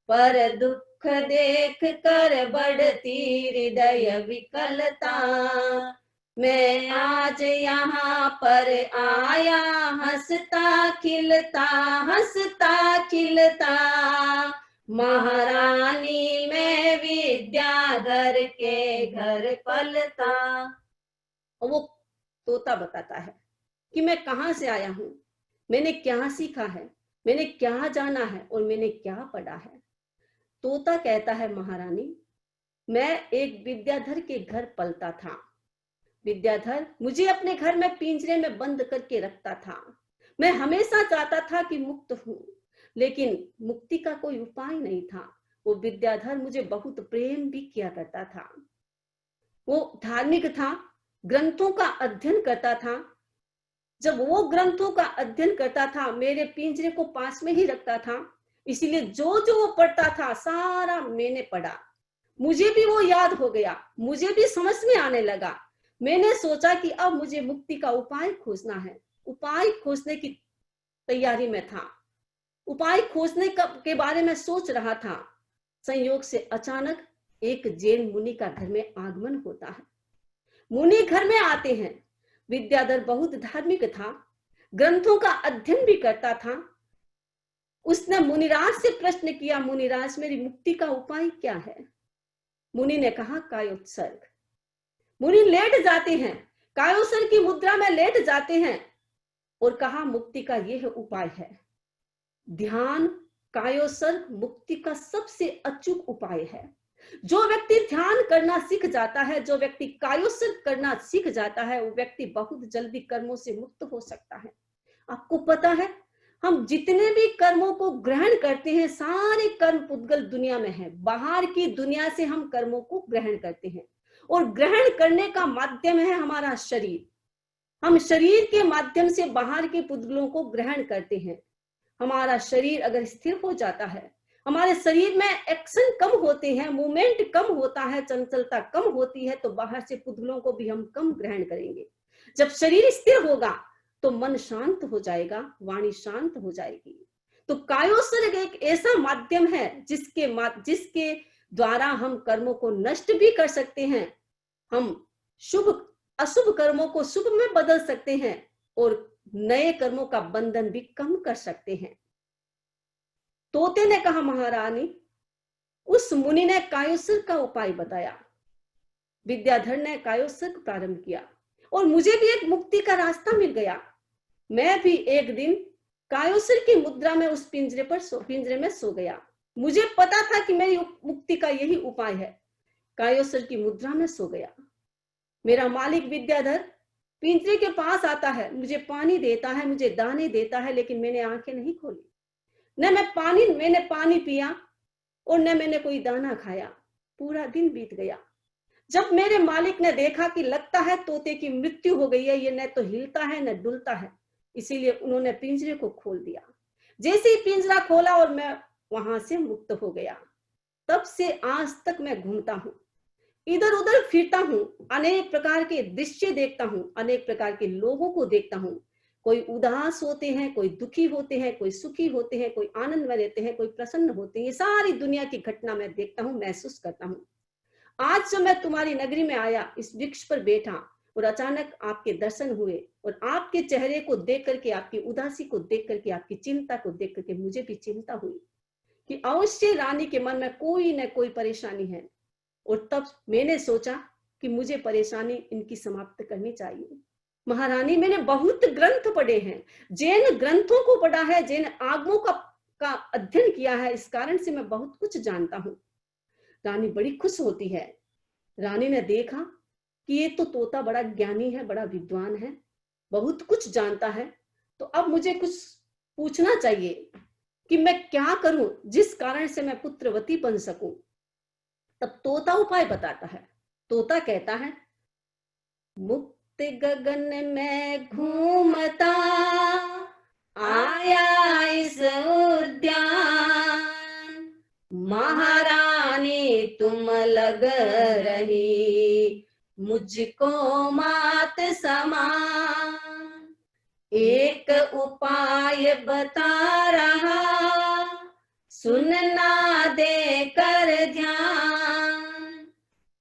पर दुख देख कर बढ़ती हृदय विकलता, मैं आज यहाँ पर आया हंसता खिलता, महारानी मैं विद्या विद्याधर के घर पलता। और वो तोता बताता है कि मैं कहाँ से आया हूँ, मैंने क्या सीखा है, मैंने क्या जाना है और मैंने क्या पढ़ा है। तोता कहता है, महारानी मैं एक विद्याधर के घर पलता था। विद्याधर मुझे अपने घर में पिंजरे में बंद करके रखता था। मैं हमेशा चाहता था कि मुक्त हूं, लेकिन मुक्ति का कोई उपाय नहीं था। वो विद्याधर मुझे बहुत प्रेम भी किया करता था। वो धार्मिक था, ग्रंथों का अध्ययन करता था। जब वो ग्रंथों का अध्ययन करता था, मेरे पिंजरे को पास में ही रखता था, इसीलिए जो जो वो पढ़ता था सारा मैंने पढ़ा। मुझे भी वो याद हो गया, मुझे भी समझ में आने लगा। मैंने सोचा कि अब मुझे मुक्ति का उपाय खोजना है। उपाय खोजने की तैयारी में था, उपाय खोजने के बारे में सोच रहा था। संयोग से अचानक एक जैन मुनि का घर में आगमन होता है। मुनि घर में आते हैं। विद्याधर बहुत धार्मिक था, ग्रंथों का अध्ययन भी करता था। उसने मुनिराज से प्रश्न किया, मुनिराज मेरी मुक्ति का उपाय क्या है? मुनि ने कहा, कायोत्सर्ग। मुनि लेट जाते हैं, कायोत्सर्ग की मुद्रा में लेट जाते हैं और कहा मुक्ति का यह उपाय है। ध्यान, कायोत्सर्ग मुक्ति का सबसे अचूक उपाय है। जो व्यक्ति ध्यान करना सीख जाता है, जो व्यक्ति कायोत्सर्ग करना सीख जाता है, वो व्यक्ति बहुत जल्दी कर्मों से मुक्त हो सकता है। आपको पता है, हम जितने भी कर्मों को ग्रहण करते हैं, सारे कर्म पुद्गल दुनिया में है। बाहर की दुनिया से हम कर्मों को ग्रहण करते हैं और ग्रहण करने का माध्यम है हमारा शरीर। हम शरीर के माध्यम से बाहर के पुद्गलों को ग्रहण करते हैं। हमारा शरीर अगर स्थिर हो जाता है, हमारे शरीर में एक्शन कम होते हैं, मूवमेंट कम होता है, चंचलता कम होती है, तो बाहर से पुद्गलों को भी हम कम ग्रहण करेंगे। जब शरीर स्थिर होगा तो मन शांत हो जाएगा, वाणी शांत हो जाएगी। तो कायोत्सर्ग एक ऐसा माध्यम है जिसके द्वारा हम कर्मों को नष्ट भी कर सकते हैं, हम शुभ अशुभ कर्मों को शुभ में बदल सकते हैं और नए कर्मों का बंधन भी कम कर सकते हैं। तोते ने कहा, महारानी उस मुनि ने कायोत्सर्ग का उपाय बताया। विद्याधर ने कायोत्सर्ग प्रारंभ किया और मुझे भी एक मुक्ति का रास्ता मिल गया। मैं भी एक दिन कायोत्सर्ग की मुद्रा में उस पिंजरे में सो गया। मुझे पता था कि मेरी मुक्ति का यही उपाय है। कायोत्सर्ग की मुद्रा में सो गया। मेरा मालिक विद्याधर पिंजरे के पास आता है, मुझे पानी देता है, मुझे दाने देता है, लेकिन मैंने आंखें नहीं खोली। मैंने पानी पिया और न मैंने कोई दाना खाया। पूरा दिन बीत गया। जब मेरे मालिक ने देखा कि लगता है तोते की मृत्यु हो गई है, ये न तो हिलता है न डुलता है, इसीलिए उन्होंने पिंजरे को खोल दिया। जैसे ही पिंजरा खोला और मैं वहां से मुक्त हो गया, तब से आज तक मैं घूमता हूँ, इधर उधर फिरता हूँ, अनेक प्रकार के दृश्य देखता हूँ, अनेक प्रकार के लोगों को देखता हूँ। कोई उदास होते हैं, कोई दुखी होते हैं, कोई सुखी होते हैं, कोई आनंद में रहते हैं, कोई प्रसन्न होते हैं। ये सारी दुनिया की घटना मैं देखता हूँ, महसूस करता हूँ। आज जब मैं तुम्हारी नगरी में आया, इस वृक्ष पर बैठा और अचानक आपके दर्शन हुए और आपके चेहरे को देख करके, आपकी उदासी को देख करके, आपकी चिंता को देख करके मुझे भी चिंता हुई कि अवश्य रानी के मन में कोई न कोई परेशानी है। और तब मैंने सोचा कि मुझे परेशानी इनकी समाप्त करनी चाहिए। महारानी मैंने बहुत ग्रंथ पढ़े हैं, जैन ग्रंथों को पढ़ा है, जैन आगमों का अध्ययन किया है, इस कारण से मैं बहुत कुछ जानता हूँ। रानी बड़ी खुश होती है। रानी ने देखा कि ये तो तोता बड़ा ज्ञानी है, बड़ा विद्वान है, बहुत कुछ जानता है, तो अब मुझे कुछ पूछना चाहिए कि मैं क्या करूं जिस कारण से मैं पुत्रवती बन सकूं। तब तोता उपाय बताता है। तोता कहता है, मुक्त गगन में घूमता आया इस उद्यान, महारानी तुम लग रही मुझको मात समान। एक उपाय बता रहा सुनना दे कर ध्यान,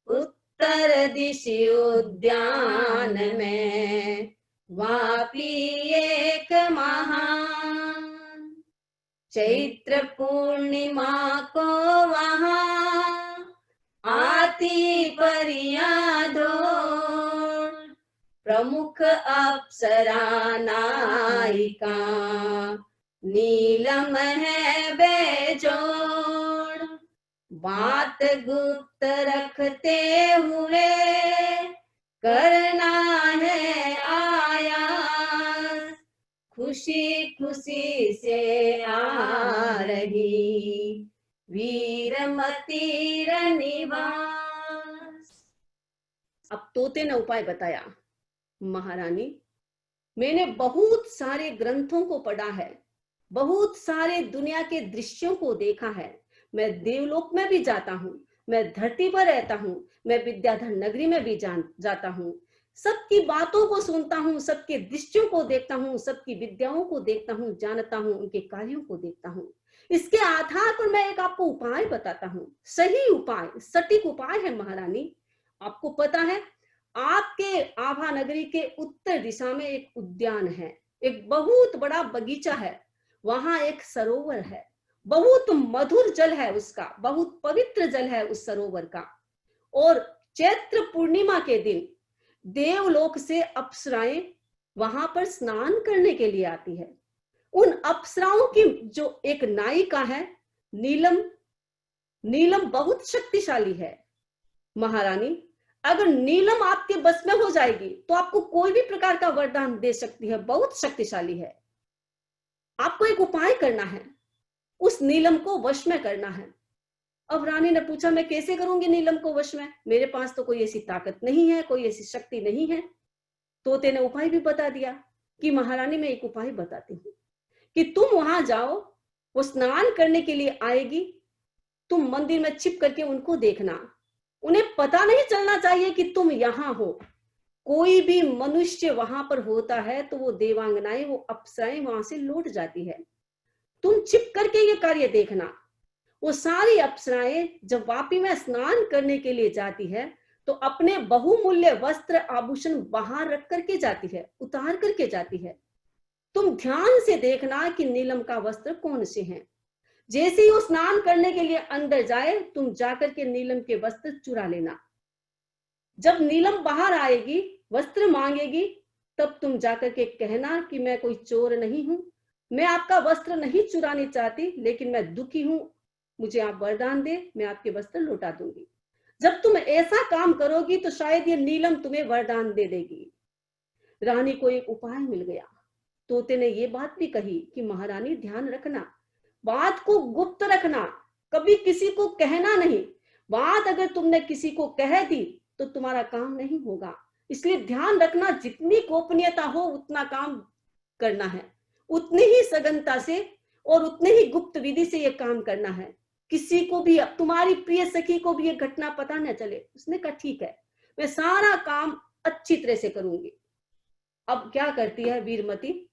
उत्तर दिशि उद्यान में वापी एक महान। चैत्र पूर्णिमा को वहां करिया धोर, प्रमुख अप्सरा नायिका, नीलम है बेजोड़। बात गुप्त रखते हुए करना है आयास, खुशी खुशी से आ रही वीरमती निवास। अब तोते ने उपाय बताया, महारानी मैंने बहुत सारे ग्रंथों को पढ़ा है, बहुत सारे दुनिया के दृश्यों को देखा है, मैं देवलोक में भी जाता हूँ, मैं धरती पर रहता हूँ, मैं विद्याधर नगरी में भी जाता हूँ, सबकी बातों को सुनता हूँ, सबके दृश्यों को देखता हूँ, सबकी विद्याओं को देखता हूँ, जानता हूँ, उनके कार्यों को देखता हूँ। इसके आधार पर मैं एक आपको उपाय बताता हूँ, सही उपाय, सटीक उपाय है महारानी। आपको पता है आपके आभा नगरी के उत्तर दिशा में एक उद्यान है, एक बहुत बड़ा बगीचा है, वहां एक सरोवर है, बहुत मधुर जल है उसका, बहुत पवित्र जल है उस सरोवर का। और चैत्र पूर्णिमा के दिन देवलोक से अप्सराएं वहां पर स्नान करने के लिए आती है। उन अप्सराओं की जो एक नायिका है नीलम, नीलम बहुत शक्तिशाली है महारानी। अगर नीलम आपके बस में हो जाएगी तो आपको कोई भी प्रकार का वरदान दे सकती है, बहुत शक्तिशाली है। आपको एक उपाय करना है, उस नीलम को वश में करना है। अब रानी ने पूछा मैं कैसे करूंगी नीलम को वश में, मेरे पास तो कोई ऐसी ताकत नहीं है, कोई ऐसी शक्ति नहीं है। तोते ने उपाय भी बता दिया कि महारानी मैं एक उपाय बताती हूँ कि तुम वहां जाओ, वो स्नान करने के लिए आएगी, तुम मंदिर में छिप करके उनको देखना, उन्हें पता नहीं चलना चाहिए कि तुम यहाँ हो। कोई भी मनुष्य वहां पर होता है तो वो देवांगनाएं, वो अप्सराएं वहां से लौट जाती है। तुम छिप करके ये कार्य देखना। वो सारी अप्सराएं जब वापी में स्नान करने के लिए जाती है तो अपने बहुमूल्य वस्त्र आभूषण बाहर रख करके जाती है, उतार करके जाती है। तुम ध्यान से देखना कि नीलम का वस्त्र कौन से हैं। जैसे ही वो स्नान करने के लिए अंदर जाए तुम जाकर के नीलम के वस्त्र चुरा लेना। जब नीलम बाहर आएगी, वस्त्र मांगेगी, तब तुम जाकर के कहना कि मैं कोई चोर नहीं हूं, मैं आपका वस्त्र नहीं चुरानी चाहती, लेकिन मैं दुखी हूं, मुझे आप वरदान दे, मैं आपके वस्त्र लौटा दूंगी। जब तुम ऐसा काम करोगी तो शायद ये नीलम तुम्हें वरदान दे देगी। रानी को एक उपाय मिल गया। तोते ने ये बात भी कही कि महारानी ध्यान रखना, बात को गुप्त रखना, कभी किसी को कहना नहीं। बात अगर तुमने किसी को कह दी तो तुम्हारा काम नहीं होगा, इसलिए ध्यान रखना, जितनी गोपनीयता हो उतना काम करना है, उतनी ही सघनता से और उतने ही गुप्त विधि से ये काम करना है। किसी को भी, तुम्हारी प्रिय सखी को भी ये घटना पता न चले। उसने कहा ठीक है, मैं सारा काम अच्छी तरह से करूंगी। अब क्या करती है वीरमती,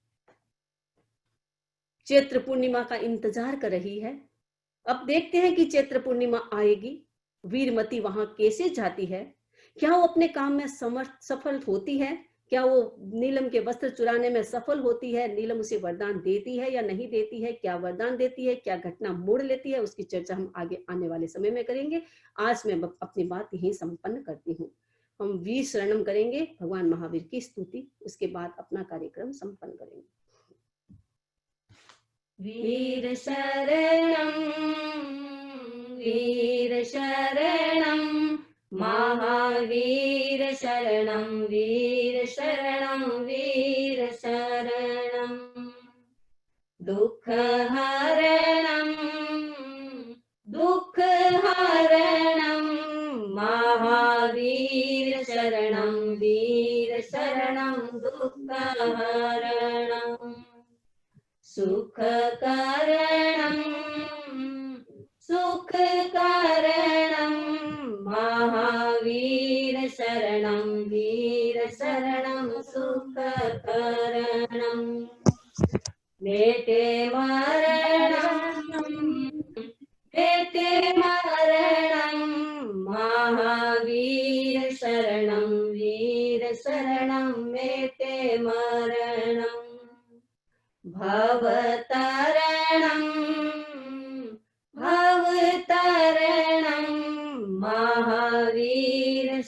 चैत्र पूर्णिमा का इंतजार कर रही है। अब देखते हैं कि चैत्र पूर्णिमा आएगी, वीरमती वहां कैसे जाती है, क्या वो अपने काम में सफल होती है, क्या वो नीलम के वस्त्र चुराने में सफल होती है, नीलम उसे वरदान देती है या नहीं देती है, क्या वरदान देती है, क्या घटना मोड़ लेती है, उसकी चर्चा हम आगे आने वाले समय में करेंगे। आज मैं अपनी बात यहीं संपन्न करती हूँ। हम वीर शरणम करेंगे, भगवान महावीर की स्तुति, उसके बाद अपना कार्यक्रम संपन्न करेंगे। वीर शरणम, वीर शरणम, महावीर शरणं, वीर शरणं, वीर शरणं। दुःख हरणं, दुःख हरणं, महावीर शरणं, वीर शरणं, दुःख हरणं। सुख करणं, सुख करणं, महावीर शरणं, वीर शरणं, सुख करणं। बेटे मरणं, बेटे मरणं, महावीर शरणं, वीर शरणं, बेटे मरणं। भवतरणं, भवतरणं, महावीर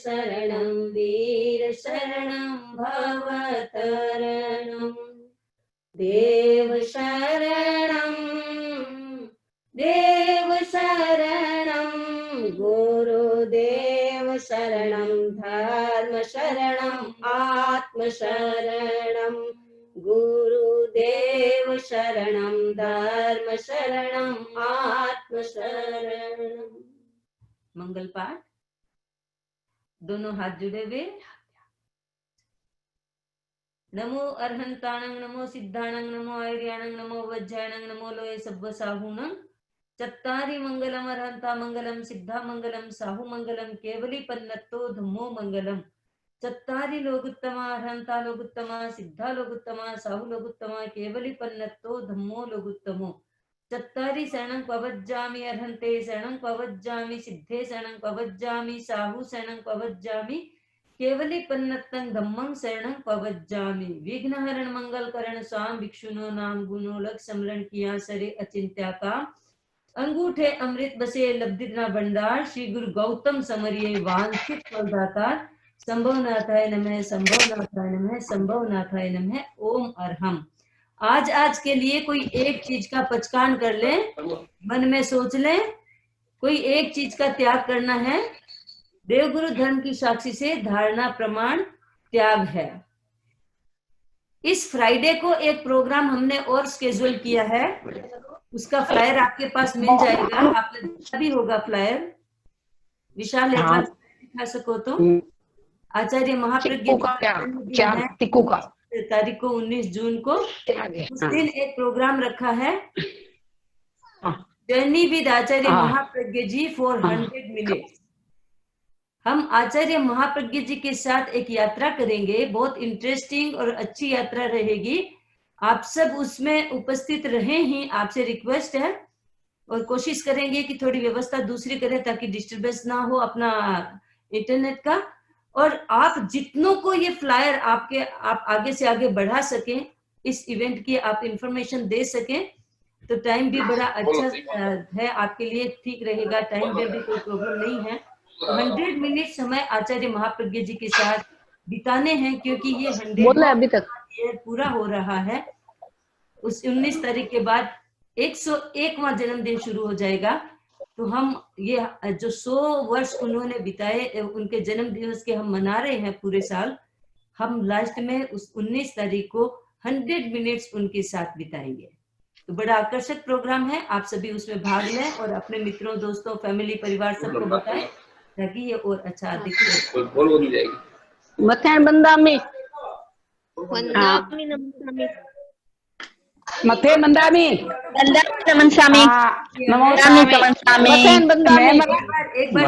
गुरुदेव शरणं धर्म शरणं आत्म शरणं गुरुदेव शरणं धर्म शरणं आत्म शरणं। मंगल पाठ, दोनों हाथ जुड़े हुए। नमो अर्हंताणं नमो सिद्धाणं नमो आयर्याणं नमो वज्रायणं नमो लोये सब्ब साहुणं चत्तारि मंगलम अर्हंता मंगलम सिद्धा मंगलम साहु मंगलम केवली पन्नत्तो धम्मो मंगलम चत्तारि लोगुत्तमा अर्हंता लोगुत्तमा सिद्धा लोगुत्तमा साहु लोगुत्तमा केवली पन्नत्तो धम्मो लोगुत्तमो चत्तारि शरणं पवज्जामि अर्हन्ते शरणं पवज्जामि सिद्धे शरणं पवज्जामि साहु शरणं पवज्जामि केवली पन्नत्तं धम्मं शरणं पवज्जामि। विघ्नहरण मंगल करण स्वाम भिक्षुनो नाम गुणो लग समरण किया सरे अचिंत्या का अंगूठे अमृत बसे लब्धिना भंडार श्री गुरु गौतम समरिये वांछित फलदातार संभवनाथाय नमः संभवनाथाय नमः संभवनाथाय नमः ओम अरहम। आज के लिए कोई एक चीज का पचकान कर ले, मन में सोच ले, कोई एक चीज का त्याग करना है। देवगुरु धर्म की साक्षी से धारणा प्रमाण त्याग है। इस फ्राइडे को एक प्रोग्राम हमने और स्केड्यूल किया है, उसका फ्लायर आपके पास मिल जाएगा, आपने देखा भी होगा फ्लायर। विशाल एक बार दिखा सको तो। आचार्य महाप्रज्ञ तारीख को 19 जून को उस दिन एक प्रोग्राम रखा है, journey with Acharya Mahapragya ji for 100 minutes. हम आचार्य महाप्रज्ञ जी के साथ एक यात्रा करेंगे, बहुत इंटरेस्टिंग और अच्छी यात्रा रहेगी। आप सब उसमें उपस्थित रहें ही आपसे रिक्वेस्ट है, और कोशिश करेंगे कि थोड़ी व्यवस्था दूसरी करें ताकि डिस्टरबेंस ना हो अपना इंटरनेट का। और आप जितनों को ये फ्लायर आप आगे से आगे बढ़ा सकें, इस इवेंट की आप इंफॉर्मेशन दे सकें, तो टाइम भी बड़ा अच्छा है आपके लिए, ठीक रहेगा। टाइम में भी कोई प्रॉब्लम नहीं है। 100 मिनट समय आचार्य महाप्रज्ञ जी के साथ बिताने हैं, क्योंकि ये 100 अभी तक पूरा हो रहा है। उस 19 तारीख के बाद 101वां जन्मदिन शुरू हो जाएगा। तो हम ये जो 100 वर्ष उन्होंने बिताए, उनके जन्म दिवस के हम मना रहे हैं पूरे साल। हम लास्ट में उस 19 तारीख को 100 मिनट्स उनके साथ बिताएंगे। तो बड़ा आकर्षक प्रोग्राम है, आप सभी उसमें भाग लें और अपने मित्रों, दोस्तों, फैमिली, परिवार सबको बताएं ताकि ये और अच्छा दिखे। मथेन बंदा में मथे मंदामी नमन स्वामी नमो स्वामी मथेन बंदा में एक बार